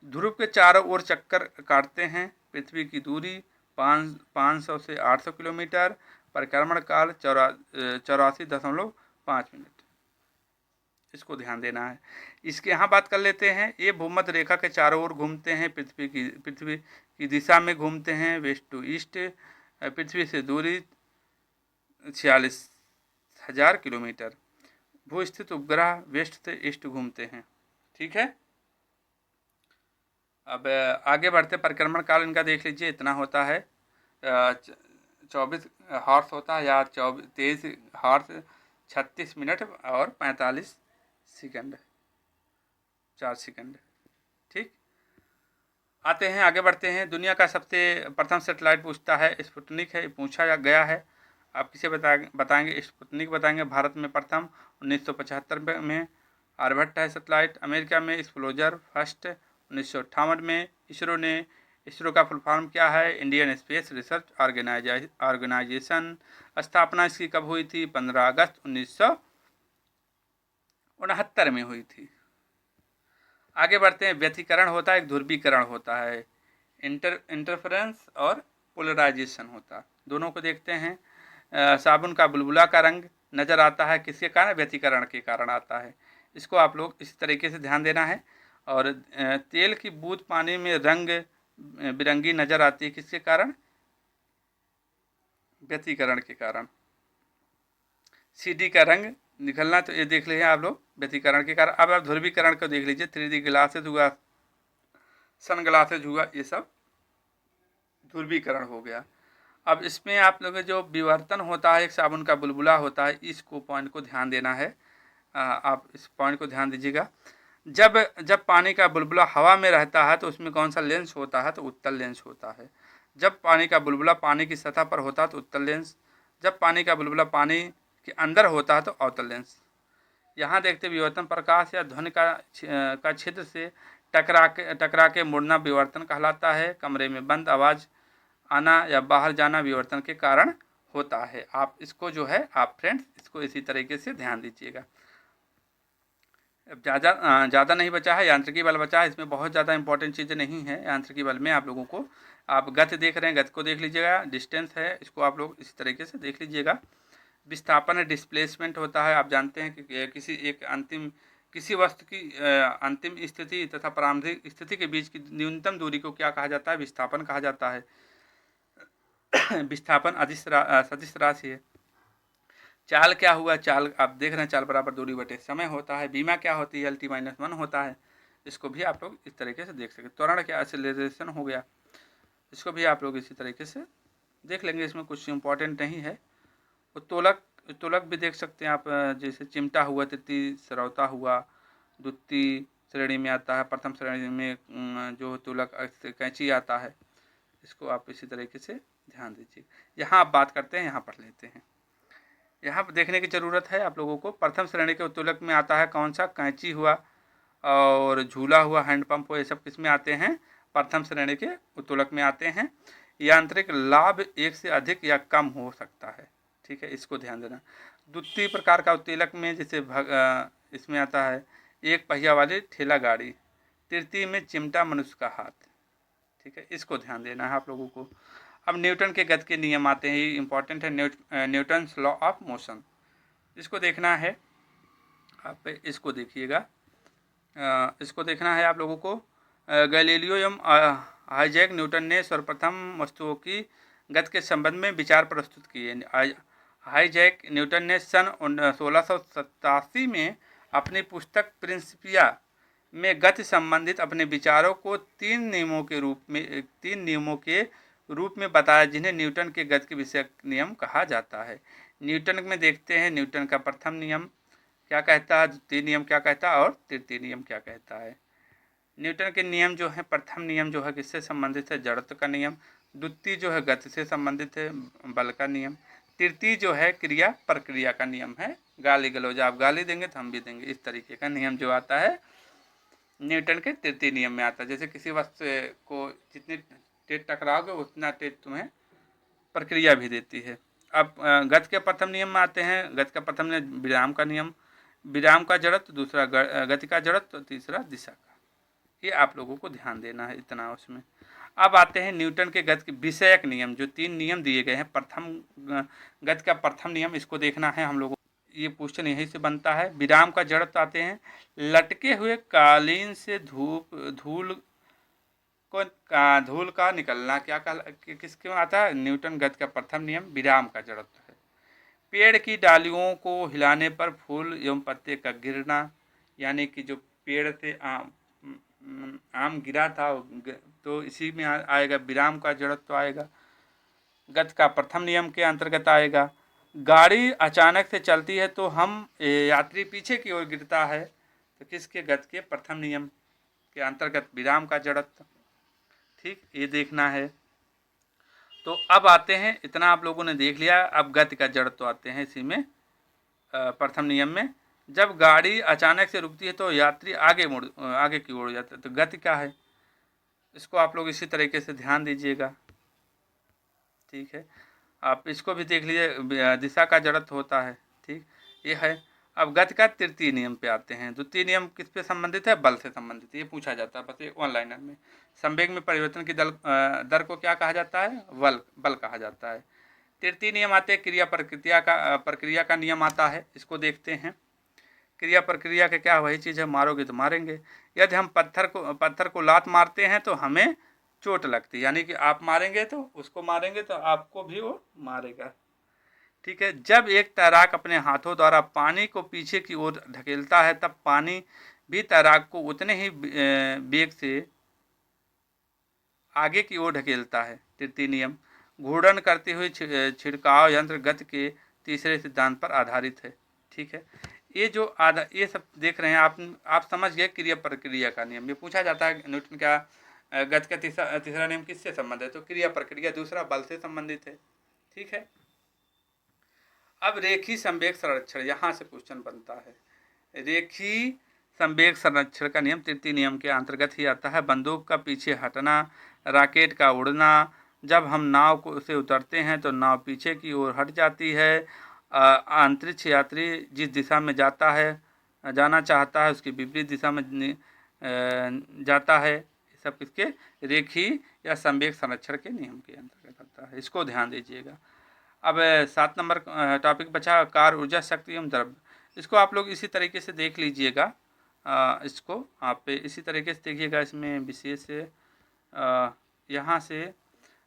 ध्रुव के चारों ओर चक्कर काटते हैं। पृथ्वी की दूरी 500 से 800 किलोमीटर, परिक्रमण काल 84.5 मिनट। इसको ध्यान देना है। इसके यहाँ बात कर लेते हैं, ये भूमध्य रेखा के चारों ओर घूमते हैं, पृथ्वी की दिशा में घूमते हैं, वेस्ट टू ईस्ट। पृथ्वी से दूरी 46,000 किलोमीटर। भू स्थित उपग्रह वेस्ट से ईस्ट घूमते हैं। ठीक है, अब आगे बढ़ते, परिक्रमण काल इनका देख लीजिए, इतना होता है 24 हॉर्स होता है, या 23 हॉर्स 36 मिनट और 45 सेकंड, 4 सेकंड। ठीक, आते हैं, आगे बढ़ते हैं। दुनिया का सबसे प्रथम सेटेलाइट पूछता है, स्पुतनिक है, पूछा गया है। आप किसे बताएंगे, स्पुतनिक बताएंगे। भारत में प्रथम 1975 में आर्यभट्ट है सेटेलाइट। अमेरिका में एक्सप्लोजर फर्स्ट 1958 में। इसरो का फुल फॉर्म क्या है, इंडियन स्पेस रिसर्च ऑर्गेनाइजेशन। स्थापना इसकी कब हुई थी, 15 अगस्त 1969 में हुई थी। आगे बढ़ते हैं, व्यतिकरण होता है, एक ध्रुवीकरण होता है, इंटरफेरेंस और पोलराइजेशन होता है। दोनों को देखते हैं। साबुन का बुलबुला का रंग नज़र आता है, किसके कारण, व्यतिकरण के कारण आता है। इसको आप लोग इस तरीके से ध्यान देना है। और तेल की बूंद पानी में रंग बिरंगी नज़र आती है, किसके कारण, व्यतिकरण के कारण। सीडी का रंग निकलना, तो ये देख लीजिए आप लोग, व्यतिकरण के कारण। अब आप ध्रुवीकरण को देख लीजिए, 3D ग्लासेज हुआ, सन ग्लासेज हुआ, ये सब ध्रुवीकरण हो गया। अब इसमें आप लोग जो विवर्तन होता है, एक साबुन का बुलबुला होता है, इसको पॉइंट को ध्यान देना है। आप इस पॉइंट को ध्यान दीजिएगा। जब पानी का बुलबुला हवा में रहता है तो उसमें कौन सा लेंस होता है, तो उत्तल लेंस होता है। जब पानी का बुलबुला पानी की सतह पर होता है तो उत्तल लेंस। जब पानी का बुलबुला पानी के अंदर होता है तो अवतल लेंस। यहाँ देखते विवर्तन, प्रकाश या ध्वनि का छिद्र से टकरा के मुड़ना विवर्तन कहलाता है। कमरे में बंद, आवाज़ आना या बाहर जाना विवर्तन के कारण होता है। आप इसको जो है, आप फ्रेंड्स इसको इसी तरीके से ध्यान दीजिएगा। अब ज़्यादा नहीं बचा है, यांत्रिकी बल बचा है। इसमें बहुत ज़्यादा इंपॉर्टेंट चीज़ें नहीं है यांत्रिकी बल में। आप लोगों को, आप गति देख रहे हैं, गति को देख लीजिएगा। डिस्टेंस है, इसको आप लोग इस तरीके से देख लीजिएगा। विस्थापन है, डिस्प्लेसमेंट होता है। आप जानते हैं कि किसी वस्तु की अंतिम स्थिति तथा प्रारंभिक स्थिति के बीच की न्यूनतम दूरी को क्या कहा जाता है, विस्थापन कहा जाता है। विस्थापन सदिश राशि है। चाल क्या हुआ, चाल आप देख रहे हैं, चाल बराबर दूरी बटे समय होता है। बीमा क्या होती है, LT-1 होता है। इसको भी आप लोग इस तरीके से देख सकते। त्वरण क्या, एक्सेलरेशन हो गया, इसको भी आप लोग इसी तरीके से देख लेंगे। इसमें कुछ इंपॉर्टेंट नहीं है। उत्तोलक भी देख सकते हैं आप, जैसे चिमटा हुआ, तृतीय सरौता हुआ, द्वितीय श्रेणी में आता है। प्रथम श्रेणी में जो उत्तोलक कैंची आता है, इसको आप इसी तरीके से ध्यान दीजिए। यहाँ आप बात करते हैं, यहाँ पढ़ लेते हैं। यहाँ पर देखने की ज़रूरत है आप लोगों को। प्रथम श्रेणी के उत्तोलक में आता है कौन सा, कैंची हुआ और झूला हुआ, हैंडपंप हुआ, ये सब किस में आते हैं, प्रथम श्रेणी के उत्तोलक में आते हैं। यांत्रिक लाभ एक से अधिक या कम हो सकता है। ठीक है, इसको ध्यान देना। द्वितीय प्रकार का उत्तोलक में जैसे इसमें आता है एक पहिया वाली ठेला गाड़ी। तृतीय में चिमटा, मनुष्य का हाथ। ठीक है, इसको ध्यान देना है आप लोगों को। अब न्यूटन के गति के नियम आते हैं, ये इंपॉर्टेंट है। न्यूटन्स लॉ ऑफ मोशन, इसको देखना है। आप इसको देखिएगा, इसको देखना है आप लोगों को। गैलीलियो एवं आइजैक न्यूटन ने सर्वप्रथम वस्तुओं की गति के संबंध में विचार प्रस्तुत किए। आइजैक न्यूटन ने सन 1687 में अपनी पुस्तक प्रिंसिपिया में गति संबंधित अपने विचारों को तीन नियमों के रूप में बताया, जिन्हें न्यूटन के गति के विषयक नियम कहा जाता है। न्यूटन में देखते हैं न्यूटन का प्रथम नियम क्या कहता है, द्वितीय नियम क्या कहता है और तृतीय नियम क्या कहता है। न्यूटन के नियम जो है, प्रथम नियम जो है किससे संबंधित है, जड़त्व का नियम। द्वितीय जो है गति से संबंधित है, बल का नियम। तृतीय जो है क्रिया प्रक्रिया का नियम है, गाली गलौज, आप गाली देंगे तो हम भी देंगे, इस तरीके का नियम जो आता है न्यूटन के तृतीय नियम में आता है। जैसे किसी वस्तु को जितनी तेज टकराओगे उतना तेज तुम्हें प्रक्रिया भी देती है। अब गति के प्रथम नियम में आते हैं। गति का प्रथम नियम विराम का नियम, विराम का जड़त्व, दूसरा गति का जड़त्व, तीसरा दिशा का। ये आप लोगों को ध्यान देना है इतना उसमें। अब आते हैं न्यूटन के गति के विषयक नियम, जो तीन नियम दिए गए हैं। प्रथम गति का प्रथम नियम, इसको देखना है हम लोगों, ये क्वेश्चन यहीं से बनता है। विराम का जड़त्व आते हैं, लटके हुए कालीन से धूल का निकलना किसके में आता है, न्यूटन गति का प्रथम नियम विराम का जड़त्व है। पेड़ की डालियों को हिलाने पर फूल एवं पत्ते का गिरना, यानी कि जो पेड़ से आम गिरा था तो इसी में आएगा, विराम का जड़त्व आएगा, गति का प्रथम नियम के अंतर्गत आएगा। गाड़ी अचानक से चलती है तो हम यात्री पीछे की ओर गिरता है, तो किसके, गति के प्रथम नियम के अंतर्गत विराम का जड़त्व। ठीक, ये देखना है। तो अब आते हैं, इतना आप लोगों ने देख लिया। अब गति का जड़त्व आते हैं इसी में प्रथम नियम में। जब गाड़ी अचानक से रुकती है तो यात्री आगे की ओर जाता है, तो गति क्या है, इसको आप लोग इसी तरीके से ध्यान दीजिएगा। ठीक है, आप इसको भी देख लीजिए, दिशा का जड़त्व होता है। ठीक, ये है। अब गति का तृतीय नियम पे आते हैं। द्वितीय नियम किस पे संबंधित है, बल से संबंधित है। ये पूछा जाता है बस एक ऑनलाइनर में। संवेग में परिवर्तन की दर को क्या कहा जाता है, बल कहा जाता है। तृतीय नियम आते हैं, क्रिया प्रक्रिया का नियम आता है। इसको देखते हैं। क्रिया प्रक्रिया का क्या, वही चीज़ है, मारोगे तो मारेंगे। यदि हम पत्थर को लात मारते हैं तो हमें चोट लगती है, यानी कि आप मारेंगे तो उसको मारेंगे तो आपको भी वो मारेगा। ठीक है, जब एक तैराक अपने हाथों द्वारा पानी को पीछे की ओर ढकेलता है तब पानी भी तैराक को उतने ही वेग से आगे की ओर ढकेलता है। तृतीय नियम घूर्णन करते हुए छिड़काव यंत्र गति के तीसरे सिद्धांत पर आधारित है। ठीक है, ये सब देख रहे हैं आप समझ गए क्रिया प्रक्रिया का नियम। ये पूछा जाता है न्यूटन का गति का तीसरा नियम किससे संबंधित है, तो क्रिया प्रक्रिया, दूसरा बल से संबंधित है। ठीक है, अब रेखी संवेग संरक्षण, यहाँ से क्वेश्चन बनता है। रेखी संवेग संरक्षण का नियम तृतीय नियम के अंतर्गत ही आता है। बंदूक का पीछे हटना, रॉकेट का उड़ना, जब हम नाव से उतरते हैं तो नाव पीछे की ओर हट जाती है। अंतरिक्ष यात्री जिस दिशा में जाना चाहता है उसकी विपरीत दिशा में जाता है। सब किसके, रेखी या संवेग संरक्षण के नियम के अंतर्गत आता है। इसको ध्यान दीजिएगा। अब 7 नंबर टॉपिक बचा, कार, ऊर्जा, शक्ति एवं द्रव्य। इसको आप लोग इसी तरीके से देख लीजिएगा। इसको आप इसी तरीके से देखिएगा। इसमें विशेष यहाँ से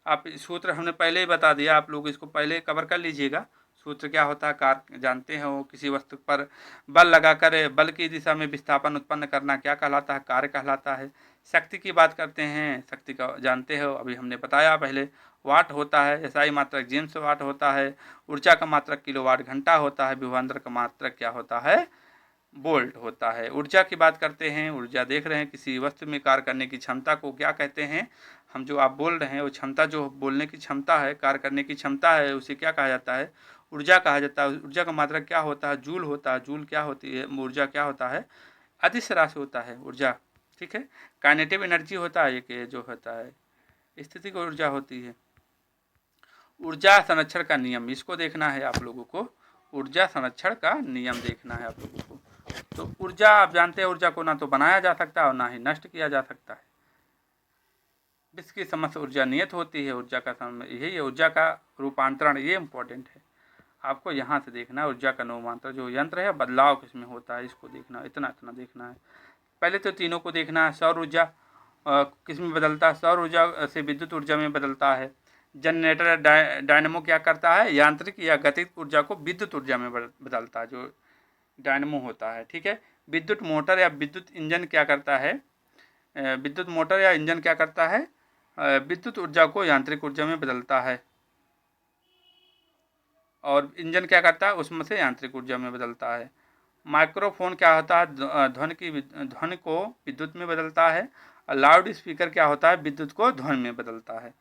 आप सूत्र हमने पहले ही बता दिया, आप लोग इसको पहले कवर कर लीजिएगा। सूत्र क्या होता है, कार जानते हो, किसी वस्तु पर बल लगाकर बल की दिशा में विस्थापन उत्पन्न करना क्या कहलाता है, कार्य कहलाता है। शक्ति की बात करते हैं, शक्ति का जानते हो, अभी हमने बताया पहले, वाट होता है, एसआई मात्रक जेम्स वाट होता है। ऊर्जा का मात्रक किलोवाट घंटा होता है। विभवांतर का मात्रक क्या होता है, वोल्ट होता है। ऊर्जा की बात करते हैं, ऊर्जा देख रहे हैं, किसी वस्तु में कार्य करने की क्षमता को क्या कहते हैं, हम जो आप बोल रहे हैं वो क्षमता, जो बोलने की क्षमता है, कार्य करने की क्षमता है, उसे क्या कहा जाता है, ऊर्जा कहा जाता है। ऊर्जा का मात्रक क्या होता है, जूल होता है। जूल क्या होती है, ऊर्जा क्या होता है, अदिश राशि होता है ऊर्जा। ठीक है, काइनेटिव एनर्जी होता है एक, जो होता है स्थितिक ऊर्जा होती है। ऊर्जा संरक्षण का नियम, इसको देखना है आप लोगों को। ऊर्जा संरक्षण का नियम देखना है आप लोगों को। तो ऊर्जा, आप जानते हैं ऊर्जा को ना तो बनाया जा सकता है और ना ही नष्ट किया जा सकता है। विश्व की समस्त ऊर्जा नियत होती है। ऊर्जा का यही है, ऊर्जा का रूपांतरण, ये इम्पोर्टेंट है। आपको यहाँ से देखना है ऊर्जा का नवमांतर जो यंत्र है, बदलाव किसमें होता है, इसको देखना, इतना देखना है। पहले तो तीनों को देखना है। सौर ऊर्जा किस में बदलता है, सौर ऊर्जा से विद्युत ऊर्जा में बदलता है। जनरेटर डायनेमो क्या करता है, यांत्रिक या गतिज ऊर्जा को विद्युत ऊर्जा में बदलता है, जो डायनेमो होता है। ठीक है, विद्युत मोटर या विद्युत इंजन क्या करता है, विद्युत मोटर या इंजन क्या करता है, विद्युत ऊर्जा को यांत्रिक ऊर्जा में बदलता है, और इंजन क्या करता है, उसमें से यांत्रिक ऊर्जा में बदलता है। माइक्रोफोन क्या होता है, ध्वनि को विद्युत में बदलता है, और लाउड स्पीकर क्या होता है, विद्युत को ध्वनि में बदलता है।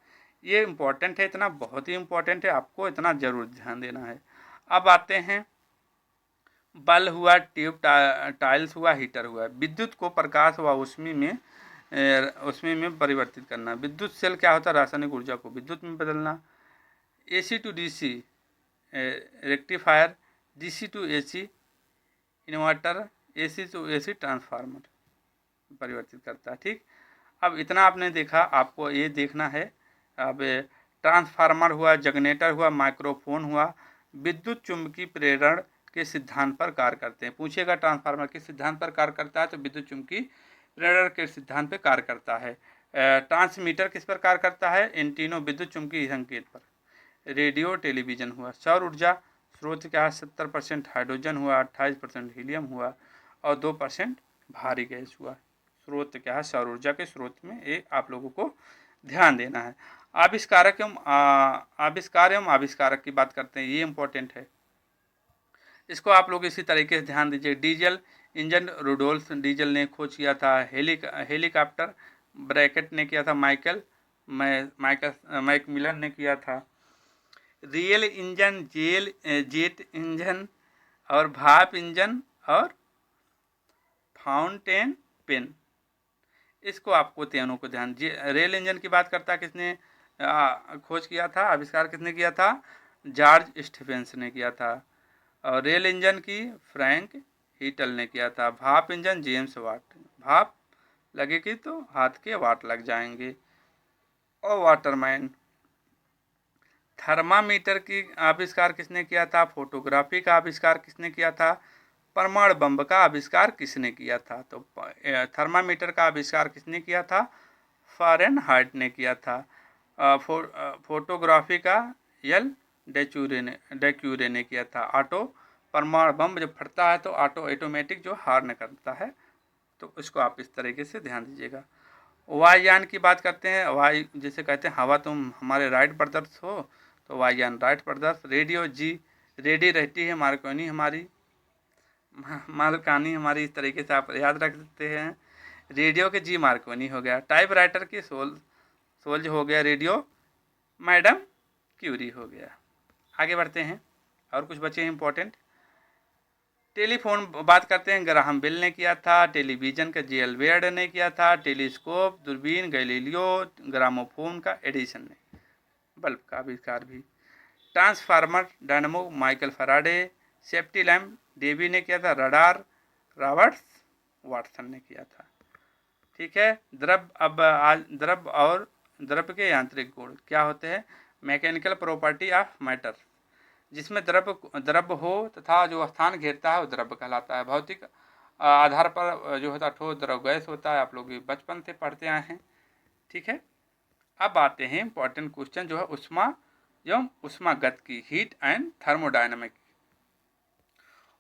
ये इम्पोर्टेंट है, इतना बहुत ही इम्पोर्टेंट है, आपको इतना जरूर ध्यान देना है। अब आते हैं, बल्ब हुआ, ट्यूब टाइल्स हुआ, हीटर हुआ। विद्युत को प्रकाश व उसमें में परिवर्तित करना। विद्युत सेल क्या होता है, रासायनिक ऊर्जा को विद्युत में बदलना। AC to DC rectifier, DC to AC inverter, AC to AC transformer परिवर्तित करता है। ठीक, अब इतना आपने देखा, आपको ये देखना है। अब ट्रांसफार्मर हुआ, जनरेटर हुआ, माइक्रोफोन हुआ, विद्युत चुंबकीय प्रेरण के सिद्धांत पर कार्य करते हैं। पूछेगा ट्रांसफार्मर किस सिद्धांत पर कार्य करता है, तो विद्युत चुंबकीय प्रेरण के सिद्धांत पर कार्य करता है। ट्रांसमीटर किस पर कार्य करता है, एंटीनो विद्युत चुंबकीय संकेत पर। रेडियो टेलीविजन हुआ। सौर ऊर्जा स्रोत क्या है, 70% हाइड्रोजन हुआ, 28% हीलियम हुआ, और 2% भारी गैस हुआ। स्रोत क्या है, सौर ऊर्जा के स्रोत में ये आप लोगों को ध्यान देना है। आविष्कार एवं आविष्कारक की बात करते हैं, ये इंपॉर्टेंट है, इसको आप लोग इसी तरीके से ध्यान दीजिए। डीजल इंजन रुडोल्फ डीजल ने खोज किया था। हेलीकॉप्टर ब्रैकेट ने किया था, मैकमिलन ने किया था। रियल इंजन, जेट इंजन, और भाप इंजन, और फाउंटेन पेन, इसको आपको तीनों को ध्यान। रेल इंजन की बात करता है, किसने खोज किया था, आविष्कार किसने किया था, जॉर्ज स्टीफेंस ने किया था। और रेल इंजन की फ्रैंक हीटल ने किया था। भाप इंजन जेम्स वाट, भाप लगेगी तो हाथ के वाट लग जाएंगे। और वाटरमैन। थर्मामीटर की आविष्कार किसने किया था, फोटोग्राफी का आविष्कार किसने किया था, परमाणु बम का आविष्कार किसने किया था। तो थर्मामीटर का आविष्कार किसने किया था, फ़ारेनहाइट ने किया था। फोटोग्राफी का यल डेक्यूरे ने किया था। ऑटो, परमाणु बम जब फटता है तो ऑटोमेटिक जो हार्न करता है, तो इसको आप इस तरीके से ध्यान दीजिएगा। वायुयान की बात करते हैं, वायु जैसे कहते हैं हवा तुम हमारे राइट ब्रदर्स हो, तो वायुयान राइट ब्रदर्स। रेडियो जी, रेडी रहती है, मार्कोनी हमारी, मालकानी हमारी, इस तरीके से आप याद रख सकते हैं। रेडियो के जी मार्कोनी हो गया। टाइप राइटर की सोल्ज हो गया। रेडियो मैडम क्यूरी हो गया। आगे बढ़ते हैं, और कुछ बचे हैं इंपॉर्टेंट। टेलीफोन बात करते हैं, ग्राहम बेल ने किया था। टेलीविज़न का जे एल बेयर्ड ने किया था। टेलीस्कोप, दूरबीन गैलीलियो। ग्रामोफोन का एडिसन ने। बल्ब का आविष्कार भी। Transformer dynamo Michael Faraday. Safety lamp Davy ने किया था। रडार रॉबर्ट्स वाटसन ने किया था। ठीक है, द्रव के यांत्रिक गुण क्या होते हैं, मैकेनिकल प्रॉपर्टी ऑफ मैटर, जिसमें द्रव हो तथा जो स्थान घेरता है वो द्रव कहलाता है। भौतिक आधार पर जो होता है ठोस, द्रव, गैस होता है, आप लोग बचपन से पढ़ते आए हैं। ठीक है, अब आते हैं इंपॉर्टेंट क्वेश्चन, जो है ऊष्मा एवं ऊष्मागत की, हीट एंड थर्मोडायनामिक।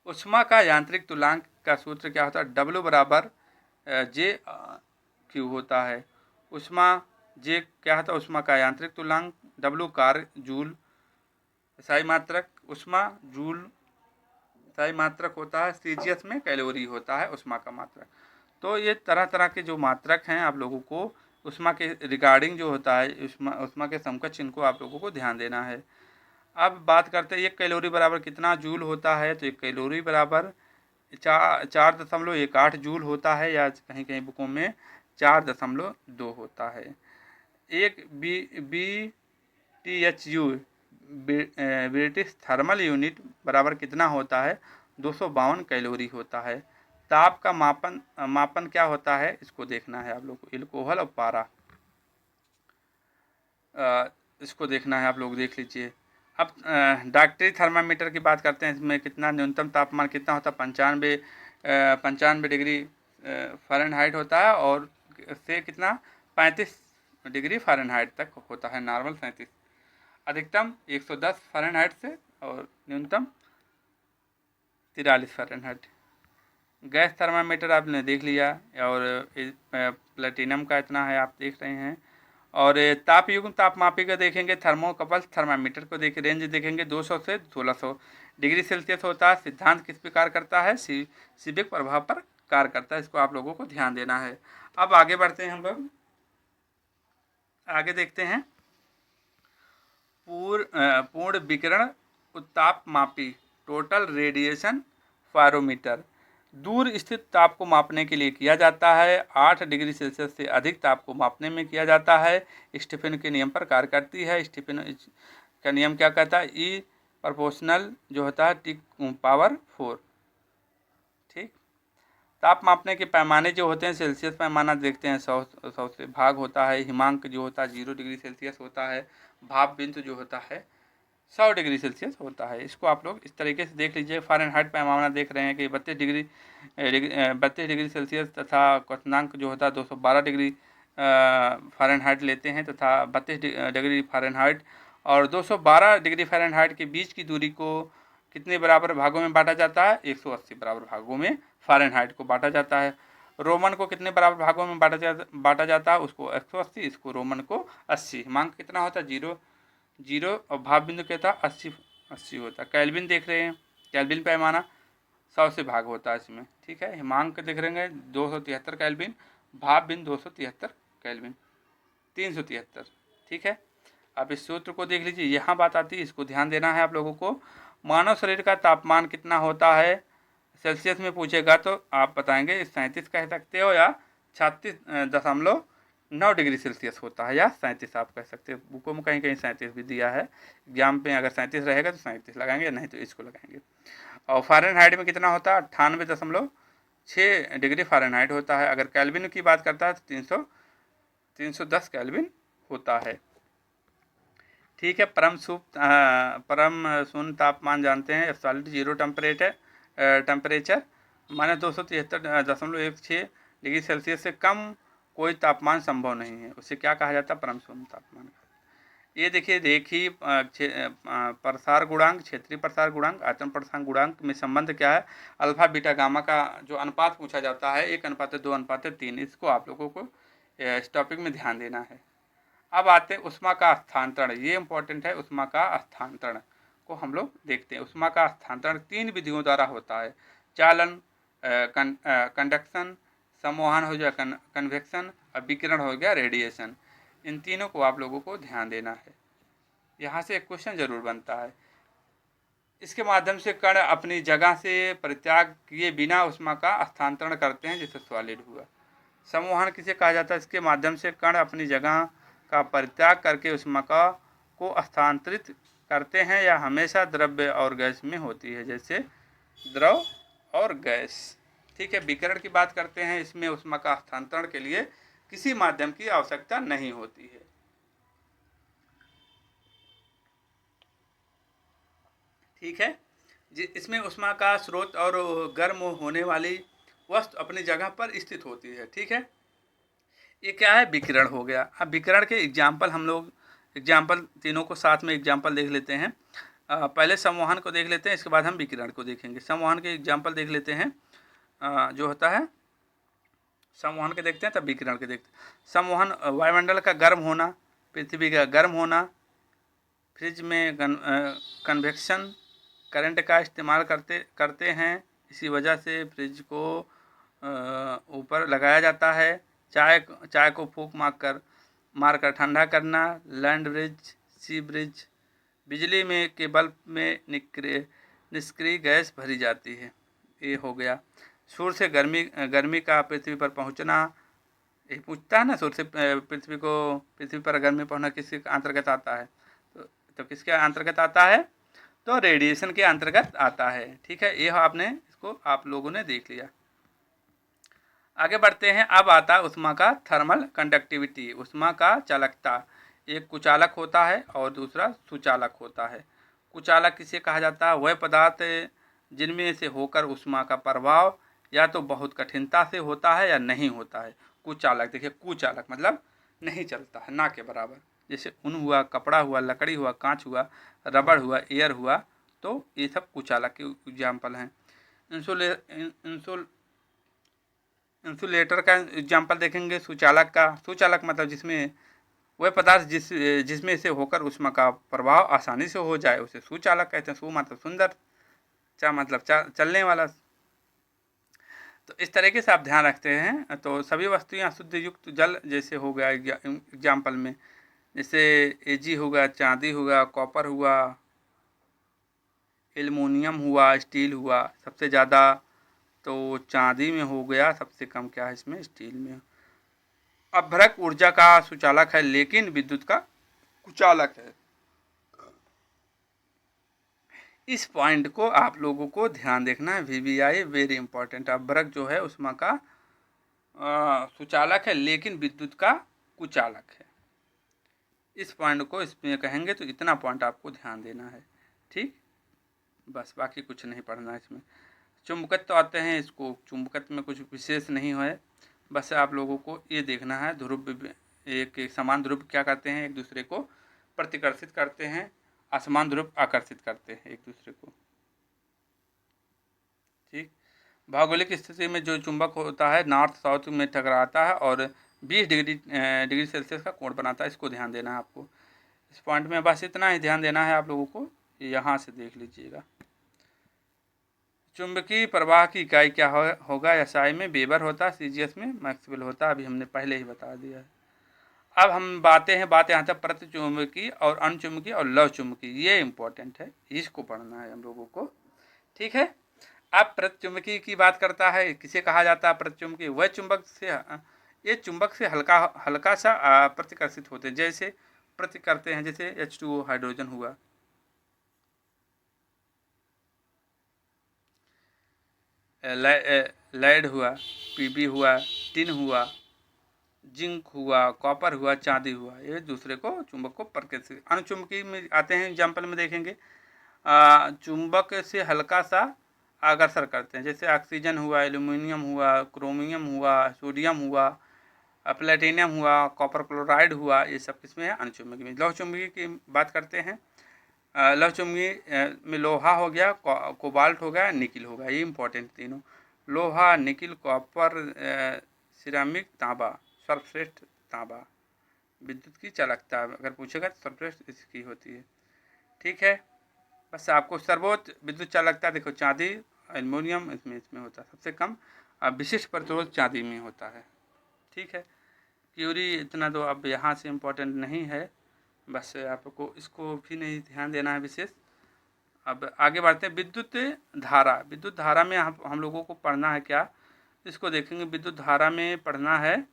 ऊष्मा का यांत्रिक तुल्यांक का सूत्र क्या होता है, W बराबर जे क्यू होता है। ऊष्मा जे क्या होता है, ऊष्मा का यांत्रिक तुल्यांक। W कार्य जूल, इकाई मात्रक। ऊष्मा जूल इकाई मात्रक होता है। सेल्सियस में कैलोरी होता है ऊष्मा का मात्रक। तो ये तरह तरह के जो मात्रक हैं, आप लोगों को ऊष्मा के रिगार्डिंग जो होता है, ऊष्मा के समकक्ष, इनको आप लोगों को ध्यान देना है। अब बात करते हैं 1 कैलोरी बराबर कितना जूल होता है, तो 1 कैलोरी बराबर 4.18 जूल होता है, या कहीं कहीं बुकों में 4.2 होता है। एक BTU ब्रिटिश थर्मल यूनिट बराबर कितना होता है, 252 कैलोरी होता है। ताप का मापन क्या होता है, इसको देखना है आप लोग को। एल्कोहल और पारा, इसको देखना है, आप लोग देख लीजिए। अब डॉक्टरी थर्मामीटर की बात करते हैं, इसमें कितना न्यूनतम तापमान कितना होता है, 95 डिग्री फ़ारेनहाइट होता है, और से कितना 35 डिग्री फ़ारेनहाइट तक होता है, नॉर्मल 37। अधिकतम 110 फ़ारेनहाइट से और न्यूनतम 43 फ़ारेनहाइट। गैस थर्मामीटर आपने देख लिया, और प्लेटिनम का इतना है आप देख रहे हैं। और तापयुग्म तापमापी का देखेंगे, थर्मोकपल थर्मामीटर को देख रेंज देखेंगे 200 से 1600 डिग्री सेल्सियस होता है। सिद्धांत किस पे कार्य करता है? सीबेक प्रभाव पर कार्य करता है। इसको आप लोगों को ध्यान देना है। अब आगे बढ़ते हैं, हम लोग आगे देखते हैं पूर्ण विकिरण उत्तापमापी टोटल रेडिएशन फारोमीटर। दूर स्थित ताप को मापने के लिए किया जाता है। 8 डिग्री सेल्सियस से अधिक ताप को मापने में किया जाता है। स्टीफन के नियम पर कार्य करती है। स्टीफन का नियम क्या कहता है? ई प्रोपोर्शनल जो होता है टी पावर 4। ठीक। ताप मापने के पैमाने जो होते हैं, सेल्सियस पैमाना देखते हैं 100 से भाग होता है। हिमांक जो होता है 0 डिग्री सेल्सियस होता है। भाप बिंदु जो होता है 100 डिग्री सेल्सियस होता है। इसको आप लोग इस तरीके से देख लीजिए। फ़ारेनहाइट पैमाना देख रहे हैं कि 32 डिग्री सेल्सियस तथा क्वथनांक जो होता है 212 डिग्री फ़ारेनहाइट लेते हैं, तथा 32 डिग्री फ़ारेनहाइट और 212 डिग्री फ़ारेनहाइट के बीच की दूरी को कितने बराबर भागों में बांटा जाता है? 180 बराबर भागों में फ़ारेनहाइट को बांटा जाता है। रोमन को कितने बराबर भागों में बांटा जाता है? उसको 180, इसको रोमन को 80। हिमांक कितना होता है? 0 और भाप बिंदु क्या था? 80 होता है। कैल्विन देख रहे हैं, कैल्विन पैमाना 100 से भाग होता है इसमें। ठीक है। हिमांक देख रहे हैं 273 कैल्विन, भाप बिंदु 273 कैल्विन, 373। ठीक है। अब इस सूत्र को देख लीजिए, यहाँ बात आती है, इसको ध्यान देना है आप लोगों को। मानव शरीर का तापमान कितना होता है? सेल्सियस में पूछेगा तो आप बताएंगे 37 कह सकते हो, या 36.9 डिग्री सेल्सियस होता है, या 37 आप कह सकते हो। बुकों में कहीं कहीं 37 भी दिया है। एग्जाम पे अगर 37 रहेगा तो 37 लगाएंगे, नहीं तो इसको लगाएंगे। और फ़ारेनहाइट में कितना होता है? 98.6 डिग्री फ़ारेनहाइट होता है। अगर कैल्विन की बात करता है तो 310 कैल्विन होता है। ठीक है। परम शून्य तापमान जानते हैं, एब्सोल्यूट जीरो टेम्परेचर माने 273.16 डिग्री सेल्सियस से कम कोई तापमान संभव नहीं है। उसे क्या कहा जाता है? परम शून्य तापमान। ये देखिए, रेखीय प्रसार गुणांक, क्षेत्रीय प्रसार गुणांक, आयतन प्रसार गुणांक में संबंध क्या है? अल्फा बीटा गामा का जो अनुपात पूछा जाता है 1:2:3। इसको आप लोगों को इस टॉपिक में ध्यान देना है। अब आते हैं उष्मा का स्थानांतरण। ये इंपॉर्टेंट है। उष्मा का स्थानांतरण को हम लोग देखते हैं। उष्मा का स्थानांतरण 3 विधियों द्वारा होता है। चालन, कंडक्शन, संवहन हो गया कन्वेक्शन, और विकिरण हो गया रेडिएशन। इन तीनों को आप लोगों को ध्यान देना है। यहाँ से एक क्वेश्चन जरूर बनता है। इसके माध्यम से कण अपनी जगह से परित्याग किए बिना उष्मा का स्थानांतरण करते हैं, जैसे सॉलिड हुआ। संवहन किसे कहा जाता है? इसके माध्यम से कण अपनी जगह का परित्याग करके उष्मा को स्थानांतरित करते हैं, या हमेशा द्रव्य और गैस में होती है, जैसे द्रव और गैस। ठीक है। विकिरण की बात करते हैं, इसमें उष्मा का स्थानांतरण के लिए किसी माध्यम की आवश्यकता नहीं होती है। ठीक है। इसमें उष्मा का स्रोत और गर्म होने वाली वस्तु अपनी जगह पर स्थित होती है। ठीक है। ये क्या है? विकिरण हो गया। अब विकिरण के एग्जाम्पल हम लोग तीनों को साथ में एग्जाम्पल देख लेते हैं। पहले संवहन को देख लेते हैं, इसके बाद हम विकिरण को देखेंगे। संवहन के एग्जाम्पल देख लेते हैं। जो होता है संवहन के देखते हैं तब विकिरण के देखते हैं। संवहन वायुमंडल का गर्म होना, पृथ्वी का गर्म होना, फ्रिज में कन्वेक्शन करंट का इस्तेमाल करते हैं। इसी वजह से फ्रिज को ऊपर लगाया जाता है। चाय को फूंक मारकर ठंडा करना, लैंड ब्रिज, सी ब्रिज। बिजली में के बल्ब में निष्क्रिय गैस भरी जाती है। ये हो गया। सूर्य से गर्मी का पृथ्वी पर पहुंचना। ये पूछता है ना, सूर्य से पृथ्वी पर गर्मी पहुंचना किसके अंतर्गत आता है? तो किसके अंतर्गत आता है? तो रेडिएशन के अंतर्गत आता है। ठीक है। ये इसको आप लोगों ने देख लिया। आगे बढ़ते हैं। अब आता है उष्मा का थर्मल कंडक्टिविटी, उष्मा का चालकता। एक कुचालक होता है और दूसरा सुचालक होता है। कुचालक किसे कहा जाता है? वह पदार्थ जिनमें से होकर उष्मा का प्रभाव या तो बहुत कठिनता से होता है या नहीं होता है। कुचालक देखिए, कुचालक मतलब नहीं चलता है, ना के बराबर। जैसे ऊन हुआ, कपड़ा हुआ, लकड़ी हुआ, कांच हुआ, रबड़ हुआ, एयर हुआ, तो ये सब कुचालक के एग्जाम्पल हैं। इंसुलेटर का एग्जाम्पल देखेंगे सुचालक का। सुचालक मतलब जिसमें वह पदार्थ जिसमें से होकर ऊष्मा का प्रभाव आसानी से हो जाए उसे सुचालक कहते हैं। सु मतलब सुंदर, चा मतलब चलने वाला। तो इस तरीके से आप ध्यान रखते हैं। तो सभी वस्तुएं शुद्ध युक्त जल जैसे हो गया एग्जाम्पल में, जैसे एजी होगा, चांदी होगा, कॉपर हुआ, एल्युमिनियम हुआ, स्टील हुआ। सबसे ज़्यादा तो चांदी में हो गया, सबसे कम क्या है इसमें, स्टील में। अभ्रक ऊर्जा का सुचालक है लेकिन विद्युत का कुचालक है। इस पॉइंट को आप लोगों को ध्यान देखना है, VVI वेरी इंपॉर्टेंट। अभ्रक जो है उष्मा का सुचालक है लेकिन विद्युत का कुचालक है। इस पॉइंट को इसमें कहेंगे तो इतना पॉइंट आपको ध्यान देना है, ठीक। बस बाकी कुछ नहीं पढ़ना है इसमें। चुंबकत्व आते हैं, इसको चुंबकत्व में कुछ विशेष नहीं है, बस आप लोगों को ये देखना है ध्रुव, एक समान ध्रुव क्या करते हैं, एक दूसरे को प्रतिकर्षित करते हैं, असमान ध्रुव आकर्षित करते हैं एक दूसरे को, ठीक। भौगोलिक स्थिति में जो चुंबक होता है नॉर्थ साउथ में टकराता है और 20 डिग्री सेल्सियस का कोण बनाता है। इसको ध्यान देना है आपको इस पॉइंट में, बस इतना ही ध्यान देना है आप लोगों को। यहाँ से देख लीजिएगा। चुंबकीय प्रवाह की इकाई क्या होगा, SI में वेबर होता है, CGS में मैक्सवेल होता है, अभी हमने पहले ही बता दिया है। अब हम बात यहाँ तक प्रतिचुंबकीय और अणुचुंबकीय और लव चुंबकीय, ये इंपॉर्टेंट है, इसको पढ़ना है हम लोगों को, ठीक है। अब प्रतिचुंबकीय की बात करता है, किसे कहा जाता है प्रतिचुंबकीय, वह चुंबक से, ये चुंबक से हल्का सा प्रतिकर्षित होते हैं, जैसे प्रति करते हैं, जैसे H2O हाइड्रोजन हुआ, लेड हुआ, PB हुआ, टिन हुआ, जिंक हुआ, कॉपर हुआ, चांदी हुआ, ये दूसरे को चुंबक को प्रकृति। अणुचुंबकीय में आते हैं, एग्जाम्पल में देखेंगे, चुंबक से हल्का सा आकर्षण करते हैं, जैसे ऑक्सीजन हुआ, एल्यूमिनियम हुआ, क्रोमियम हुआ, सोडियम हुआ, प्लेटिनियम हुआ, कॉपर क्लोराइड हुआ, ये सब किसमें है, अणुचुंबकीय में। लौह चुंबकीय की बात करते हैं, लौह चुंबकीय में लोहा हो गया, कोबाल्ट हो गया, निकिल हो गया, ये इंपॉर्टेंट तीनों। लोहा, निकिल, कॉपर, सिरामिक, तांबा, सर्वश्रेष्ठ तांबा। विद्युत की चालकता अगर पूछेगा तो सर्वश्रेष्ठ इसकी होती है, ठीक है। बस आपको सर्वोच्च विद्युत चालकता देखो, चांदी, एल्युमिनियम इसमें होता है सबसे कम, विशिष्ट प्रतिरोध चांदी में होता है, ठीक है। क्यूरी इतना तो अब यहाँ से इम्पोर्टेंट नहीं है, बस आपको इसको भी नहीं ध्यान देना है विशेष। अब आगे बढ़ते हैं, विद्युत धारा। विद्युत धारा में हम लोगों को पढ़ना है क्या, इसको देखेंगे। विद्युत धारा में पढ़ना है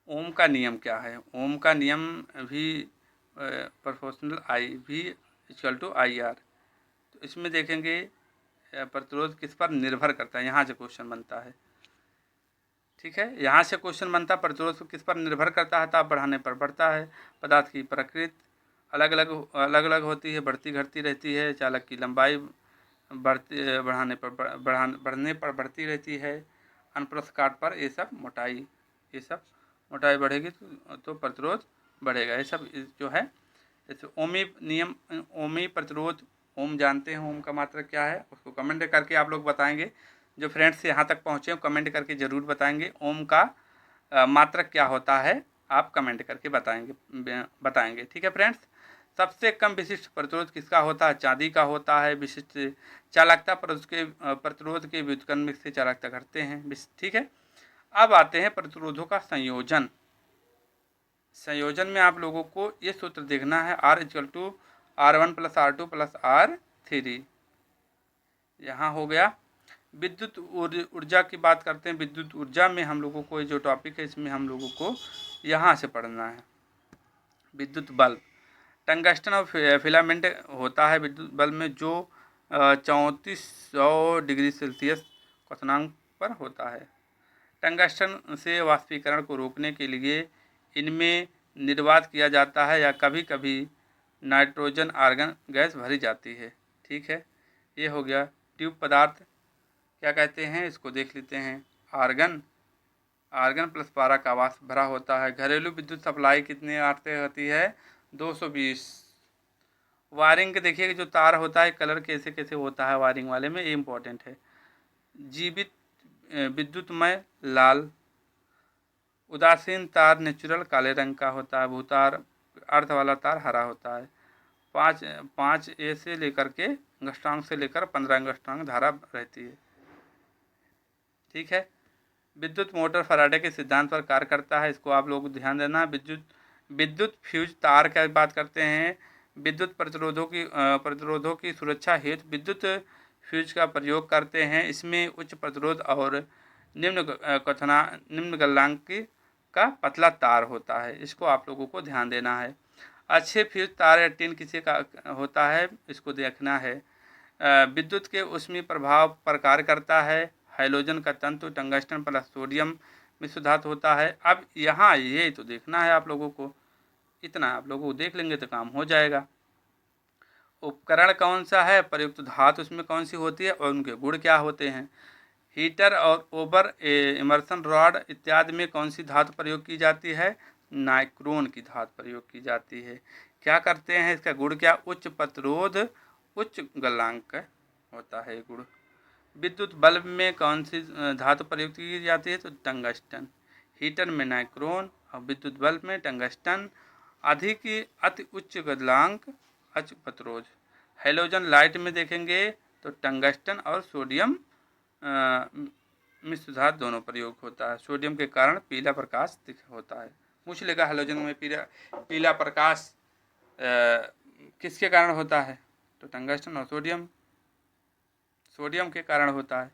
ओम का नियम क्या है। ओम का नियम भी प्रोपोर्शनल IV = IR। तो इसमें देखेंगे प्रतिरोध किस पर निर्भर करता है, यहाँ से क्वेश्चन बनता है, ठीक है। यहाँ से क्वेश्चन बनता है प्रतिरोध किस पर निर्भर करता है, ताप बढ़ाने पर बढ़ता है। पदार्थ की प्रकृति अलग अलग होती है, बढ़ती घटती रहती है। चालक की लंबाई बढ़ने पर बढ़ती रहती है। अनुप्रस्थ काट पर ये सब मोटाई बढ़ेगी तो प्रतिरोध बढ़ेगा। ये सब जो है, जैसे ओमी नियम, ओमी प्रतिरोध, ओम जानते हैं, ओम का मात्रक क्या है, उसको कमेंट करके आप लोग बताएंगे। जो फ्रेंड्स यहाँ तक पहुँचे कमेंट करके ज़रूर बताएंगे ओम का मात्रक क्या होता है, आप कमेंट करके बताएंगे, ठीक है फ्रेंड्स। सबसे कम विशिष्ट प्रतिरोध किसका होता है, चांदी का होता है। विशिष्ट चालकता प्रतिरोध के व्युत्क्रम से चालकता घटते हैं, ठीक है। अब आते हैं प्रतिरोधों का संयोजन। संयोजन में आप लोगों को ये सूत्र देखना है, R = R1 + R2 + R3। यहाँ हो गया। विद्युत ऊर्जा की बात करते हैं। विद्युत ऊर्जा में हम लोगों को जो टॉपिक है इसमें हम लोगों को यहाँ से पढ़ना है। विद्युत बल्ब, टंगस्टन और फिलामेंट होता है विद्युत बल्ब में, जो 3400 डिग्री सेल्सियस क्वथनांक पर होता है। टंगस्टन से वाष्पीकरण को रोकने के लिए इनमें निर्वात किया जाता है या कभी कभी नाइट्रोजन आर्गन गैस भरी जाती है, ठीक है। ये हो गया। ट्यूब पदार्थ क्या कहते हैं, इसको देख लेते हैं। आर्गन आर्गन प्लस पारा का आवास भरा होता है। घरेलू विद्युत सप्लाई कितने आते होती है 220। वायरिंग के देखिए कि जो तार होता है कलर कैसे कैसे होता है वायरिंग वाले में, ये इम्पोर्टेंट है। जीवित विद्युतमय लाल, उदासीन तार नेचुरल काले रंग का होता है, भूतार अर्थ वाला तार हरा होता है। 5 ए से लेकर के अंगस्ट्रांग से लेकर 15 अंगस्ट्रांग धारा रहती है। ठीक है। विद्युत मोटर फराडे के सिद्धांत पर कार्य करता है, इसको आप लोग ध्यान देना। विद्युत फ्यूज तार की बात करते हैं। विद्युत प्रतिरोधों की सुरक्षा हेतु विद्युत फ्यूज का प्रयोग करते हैं। इसमें उच्च प्रतिरोध और निम्न गलनांक का पतला तार होता है, इसको आप लोगों को ध्यान देना है। अच्छे फ्यूज तार या टिन किसी का होता है, इसको देखना है। विद्युत के ऊष्मीय प्रभाव पर कार्य करता है। हाइड्रोजन का तंतु टंगस्टन प्लस सोडियम मिश्र धातु होता है। अब यहाँ ये तो देखना है आप लोगों को, इतना आप लोगों को देख लेंगे तो काम हो जाएगा। उपकरण कौन सा है, प्रयुक्त धातु उसमें कौन सी होती है और उनके गुण क्या होते हैं। हीटर और ओवर इमर्सन रॉड इत्यादि में कौन सी धातु प्रयोग की जाती है, नाइक्रोन की धातु प्रयोग की जाती है। क्या करते हैं, इसका गुण क्या, उच्च प्रतिरोध उच्च गलनांक होता है गुण। विद्युत बल्ब में कौन सी धातु प्रयुक्त की जाती है, तो टंगस्टन। हीटर में नाइक्रोन और विद्युत बल्ब में टंगस्टन। अधिक अति उच्च गलनांक उच्च प्रतिरोध। हेलोजन लाइट में देखेंगे तो टंगस्टन और सोडियम मिश्र धातु दोनों प्रयोग होता है। सोडियम के कारण पीला प्रकाश होता है। पूछ लेगा हेलोजन में पीला प्रकाश किसके कारण होता है, तो टंगस्टन और सोडियम के कारण होता है।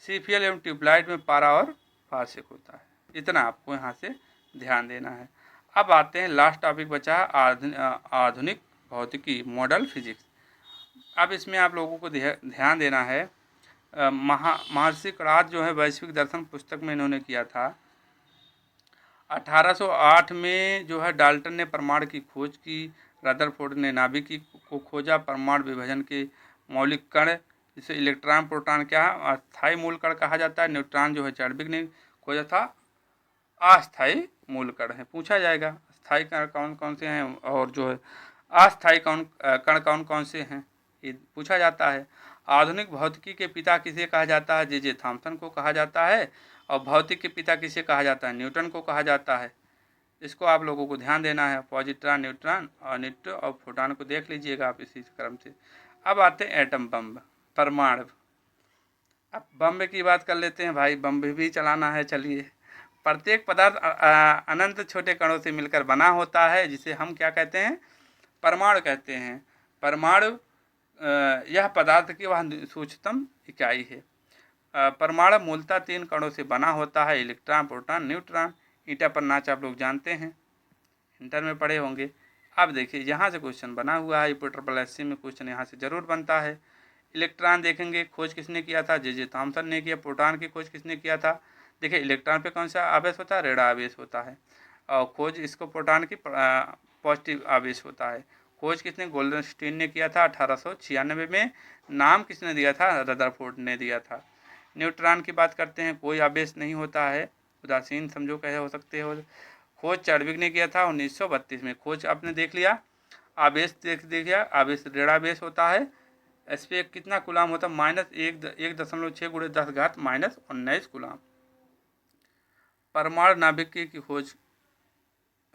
सीपीएल एवं ट्यूबलाइट में पारा और फास्क होता है। इतना आपको यहाँ से ध्यान देना है। अब आते हैं लास्ट टॉपिक बचा आधुनिक भौतिकी मॉडल फिजिक्स। अब इसमें आप लोगों को ध्यान देना है। महर्षि कणाद जो है वैश्विक दर्शन पुस्तक में इन्होंने किया था। 1808 में जो है डाल्टन ने परमाणु की खोज की। रदरफोर्ड ने नाभिक को खोजा। परमाणु विभाजन के मौलिक कण जिसे इलेक्ट्रॉन प्रोटॉन क्या है अस्थायी मूल कण कहा जाता है। न्यूट्रॉन जो है चार्विक ने खोजा था, अस्थायी मूल कण है। पूछा जाएगा स्थायी कण कौन कौन से हैं और जो है अस्थायी कण कौन कौन से हैं, ये पूछा जाता है। आधुनिक भौतिकी के पिता किसे कहा जाता है, जे थॉमसन को कहा जाता है। और भौतिक के पिता किसे कहा जाता है, न्यूटन को कहा जाता है। इसको आप लोगों को ध्यान देना है। पॉजिट्रॉन न्यूट्रॉन और न्यूट्रॉन और प्रोटॉन को देख लीजिएगा आप इसी क्रम से। अब आते हैं एटम बम, परमाणु। अब बम की बात कर लेते हैं भाई, बम भी चलाना है। चलिए, प्रत्येक पदार्थ अनंत छोटे कणों से मिलकर बना होता है, जिसे हम क्या कहते हैं, परमाणु कहते हैं। परमाणु यह पदार्थ की वह सूक्ष्मतम इकाई है। परमाणु मूलतः 3 कणों से बना होता है, इलेक्ट्रॉन प्रोटॉन न्यूट्रॉन। ईटा पर नाच आप लोग जानते हैं, इंटर में पढ़े होंगे। अब देखिए यहाँ से क्वेश्चन बना हुआ है, UPSC में क्वेश्चन यहाँ से जरूर बनता है। इलेक्ट्रॉन देखेंगे, खोज किसने किया था, जे थॉमसन ने किया। प्रोटॉन की खोज किसने किया था, देखिए इलेक्ट्रॉन पे कौन सा आवेश होता है, ऋण आवेश होता है। और खोज इसको प्रोटॉन की पॉजिटिव आवेश होता है। खोज किसने, गोल्डनस्टीन ने किया था 1896 में। नाम किसने दिया था, रदरफोर्ड ने दिया था। न्यूट्रॉन की बात करते हैं, कोई आवेश नहीं होता है, उदासीन समझो कहे हो सकते हो। खोज चार्विक ने किया था 1932 में। खोज आपने देख लिया। आवेश देख लिया, आवेश ऋणावेश होता है। इस पर कितना कूलाम होता है, -1.6 × 10⁻⁻⁻19 कूलाम। परमाणु नाभिक की खोज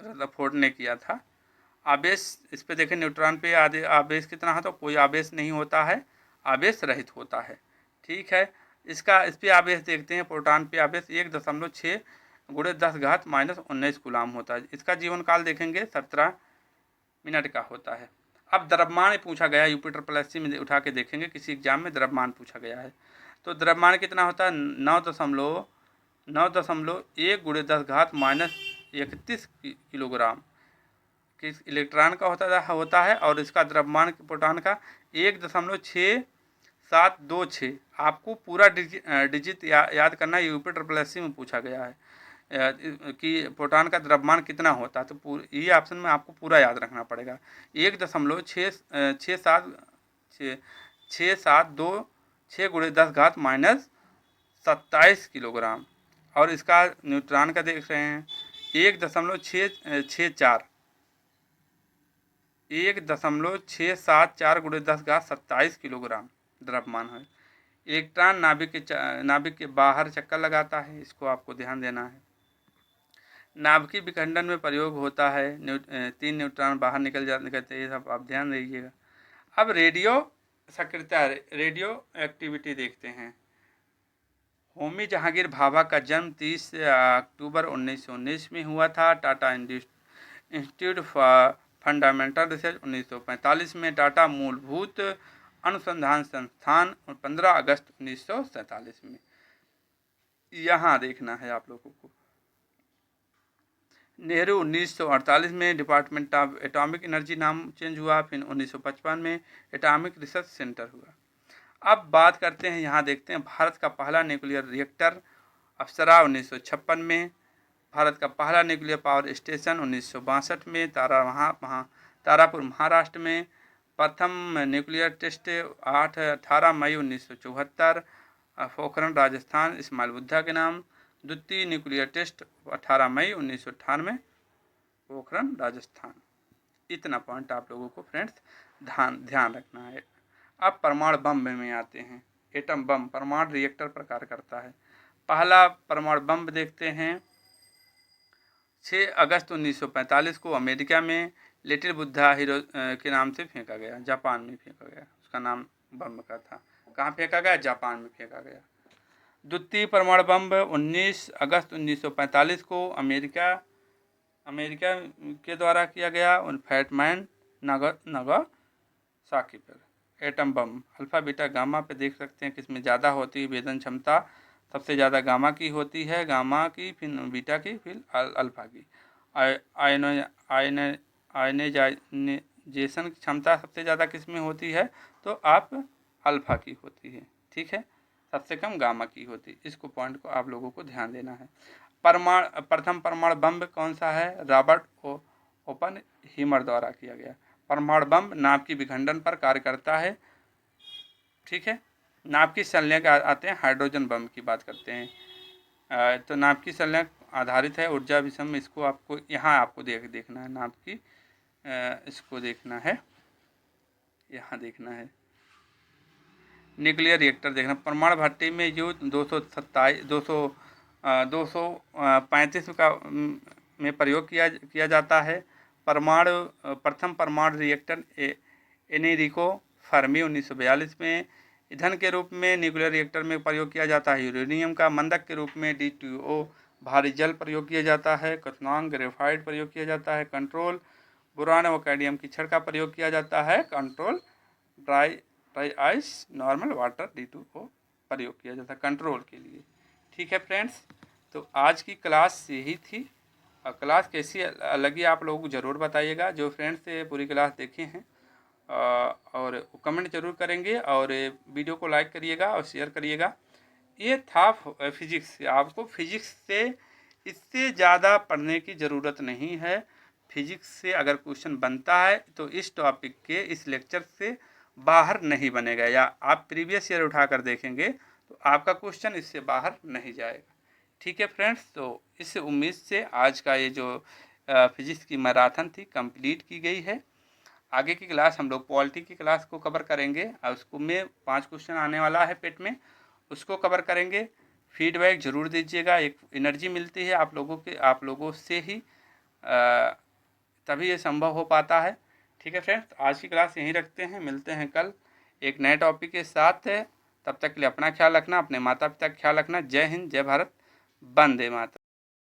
रदरफोर्ड ने किया था। आवेश इस पे देखें, न्यूट्रॉन पे आवेश कितना है, तो कोई आवेश नहीं होता है, आवेश रहित होता है। ठीक है। इस पे आवेश देखते हैं, प्रोटॉन पे आवेश 1.6 × 10⁻⁻19 कूलाम होता है। इसका जीवन काल देखेंगे 17 मिनट का होता है। अब द्रव्यमान पूछा गया, UPSC में उठा के देखेंगे, किसी एग्जाम में द्रव्यमान पूछा गया है। तो द्रव्यमान कितना होता है, 9.1 × 10⁻31 किलोग्राम किस इलेक्ट्रॉन का होता है। और इसका द्रव्यमान प्रोटॉन का 1.6726। आपको पूरा डिजिट याद करना है, UPSC में पूछा गया है कि प्रोटॉन का द्रव्यमान कितना होता है। तो ये ऑप्शन में आपको पूरा याद रखना पड़ेगा। 1.6726 × 10⁻27 किलोग्राम। और इसका न्यूट्रॉन का देख रहे हैं 1.664 1.674 गुणे 10⁻27 किलोग्राम द्रव्यमान है। इलेक्ट्रॉन नाभिक के बाहर चक्कर लगाता है, इसको आपको ध्यान देना है। नाभिकीय विखंडन में प्रयोग होता है, 3 न्यूट्रॉन बाहर निकलते हैं, ये सब आप ध्यान दीजिएगा। अब रेडियो सक्रियता, रेडियो एक्टिविटी देखते हैं। होमी जहांगीर भाभा का जन्म 30 अक्टूबर 1919 में हुआ था। Tata institute for fundamental research 1945 में, टाटा मूलभूत अनुसंधान संस्थान 15 अगस्त 1947 में। यहाँ देखना है आप लोगों को। नेहरू 1948 में डिपार्टमेंट ऑफ एटॉमिक एनर्जी नाम चेंज हुआ, फिर 1955 में एटॉमिक रिसर्च सेंटर हुआ। अब बात करते हैं, यहाँ देखते हैं भारत का पहला न्यूक्लियर रिएक्टर अप्सरा 1956 में, भारत का पहला न्यूक्लियर पावर स्टेशन 1962 में तारापुर महाराष्ट्र में, प्रथम न्यूक्लियर टेस्ट 18 मई 1974 पोखरण राजस्थान इस्माइल बुद्धा के नाम, द्वितीय न्यूक्लियर टेस्ट 18 मई 1998 पोखरण राजस्थान। इतना पॉइंट आप लोगों को फ्रेंड्स ध्यान रखना है। अब परमाणु बम में आते हैं। एटम बम परमाणु रिएक्टर प्रकार करता है। पहला परमाणु बम देखते हैं 6 अगस्त 1945 को अमेरिका में लिटिल बुद्धा हीरो के नाम से फेंका गया, जापान में फेंका गया। उसका नाम बम का था। कहाँ फेंका गया? जापान में फेंका गया। द्वितीय परमाणु बम 19 अगस्त 1945 को अमेरिका के द्वारा किया गया, फैटमैन नागासाकी पर। Atom bomb alpha beta gamma पे देख सकते हैं किसमें ज़्यादा होती है वेदन क्षमता। सबसे ज़्यादा गामा की होती है, गामा की, फिर बीटा की, फिर अल्फा की। आयनाइजेशन क्षमता सबसे ज़्यादा किसमें होती है? तो आप अल्फा की होती है, ठीक है। सबसे कम गामा की होती है। इसको पॉइंट को आप लोगों को ध्यान देना है। प्रथम परमाणु बम कौन सा है? रॉबर्ट ओपनहीमर द्वारा किया गया। परमाणु बम नाभ की विखंडन पर कार्य करता है, ठीक है। नाभ की संलयन आते हैं, हाइड्रोजन बम की बात करते हैं। तो नाभ की संलयन आधारित है ऊर्जा विषम। इसको आपको यहाँ आपको देखना है, नाभ की इसको देखना है, यहाँ देखना है। न्यूक्लियर रिएक्टर देखना, परमाणु भट्टी में युद्ध 235 का में प्रयोग किया जाता है। प्रथम परमाणु रिएक्टर एनेरिको फर्मी 1942 में। ईंधन के रूप में न्यूक्लियर रिएक्टर में प्रयोग किया जाता है यूरेनियम का। मंदक के रूप में D2O भारी जल प्रयोग किया जाता है। क्वार्ट्ज ग्रेफाइट प्रयोग किया जाता है। कंट्रोल बोरान व कैडमियम की छड़ का प्रयोग किया जाता है। Control dry ice normal water D2O प्रयोग किया जाता है कंट्रोल के लिए, ठीक है फ्रेंड्स। तो आज की क्लास यही थी। और क्लास कैसी लगी आप लोगों को ज़रूर बताइएगा। जो फ्रेंड्स पूरी क्लास देखे हैं और कमेंट जरूर करेंगे, और वीडियो को लाइक करिएगा और शेयर करिएगा। ये था फिजिक्स। आपको फिजिक्स से इससे ज़्यादा पढ़ने की ज़रूरत नहीं है। फिजिक्स से अगर क्वेश्चन बनता है तो इस टॉपिक के इस लेक्चर से बाहर नहीं बनेगा, या आप प्रीवियस ईयर उठा कर देखेंगे तो आपका क्वेश्चन इससे बाहर नहीं जाएगा, ठीक है फ्रेंड्स। तो इस उम्मीद से आज का ये जो फिजिक्स की मैराथन थी कंप्लीट की गई है। आगे की क्लास हम लोग पॉलिटी की क्लास को कवर करेंगे, और उसको में 5 क्वेश्चन आने वाला है पेट में, उसको कवर करेंगे। फीडबैक ज़रूर दीजिएगा। एक एनर्जी मिलती है आप लोगों से ही तभी ये संभव हो पाता है, ठीक है फ्रेंड्स। आज की क्लास यहीं रखते हैं, मिलते हैं कल एक नए टॉपिक के साथ। तब तक के लिए अपना ख्याल रखना, अपने माता पिता का ख्याल रखना। जय हिंद, जय भारत, वंदे मातरम।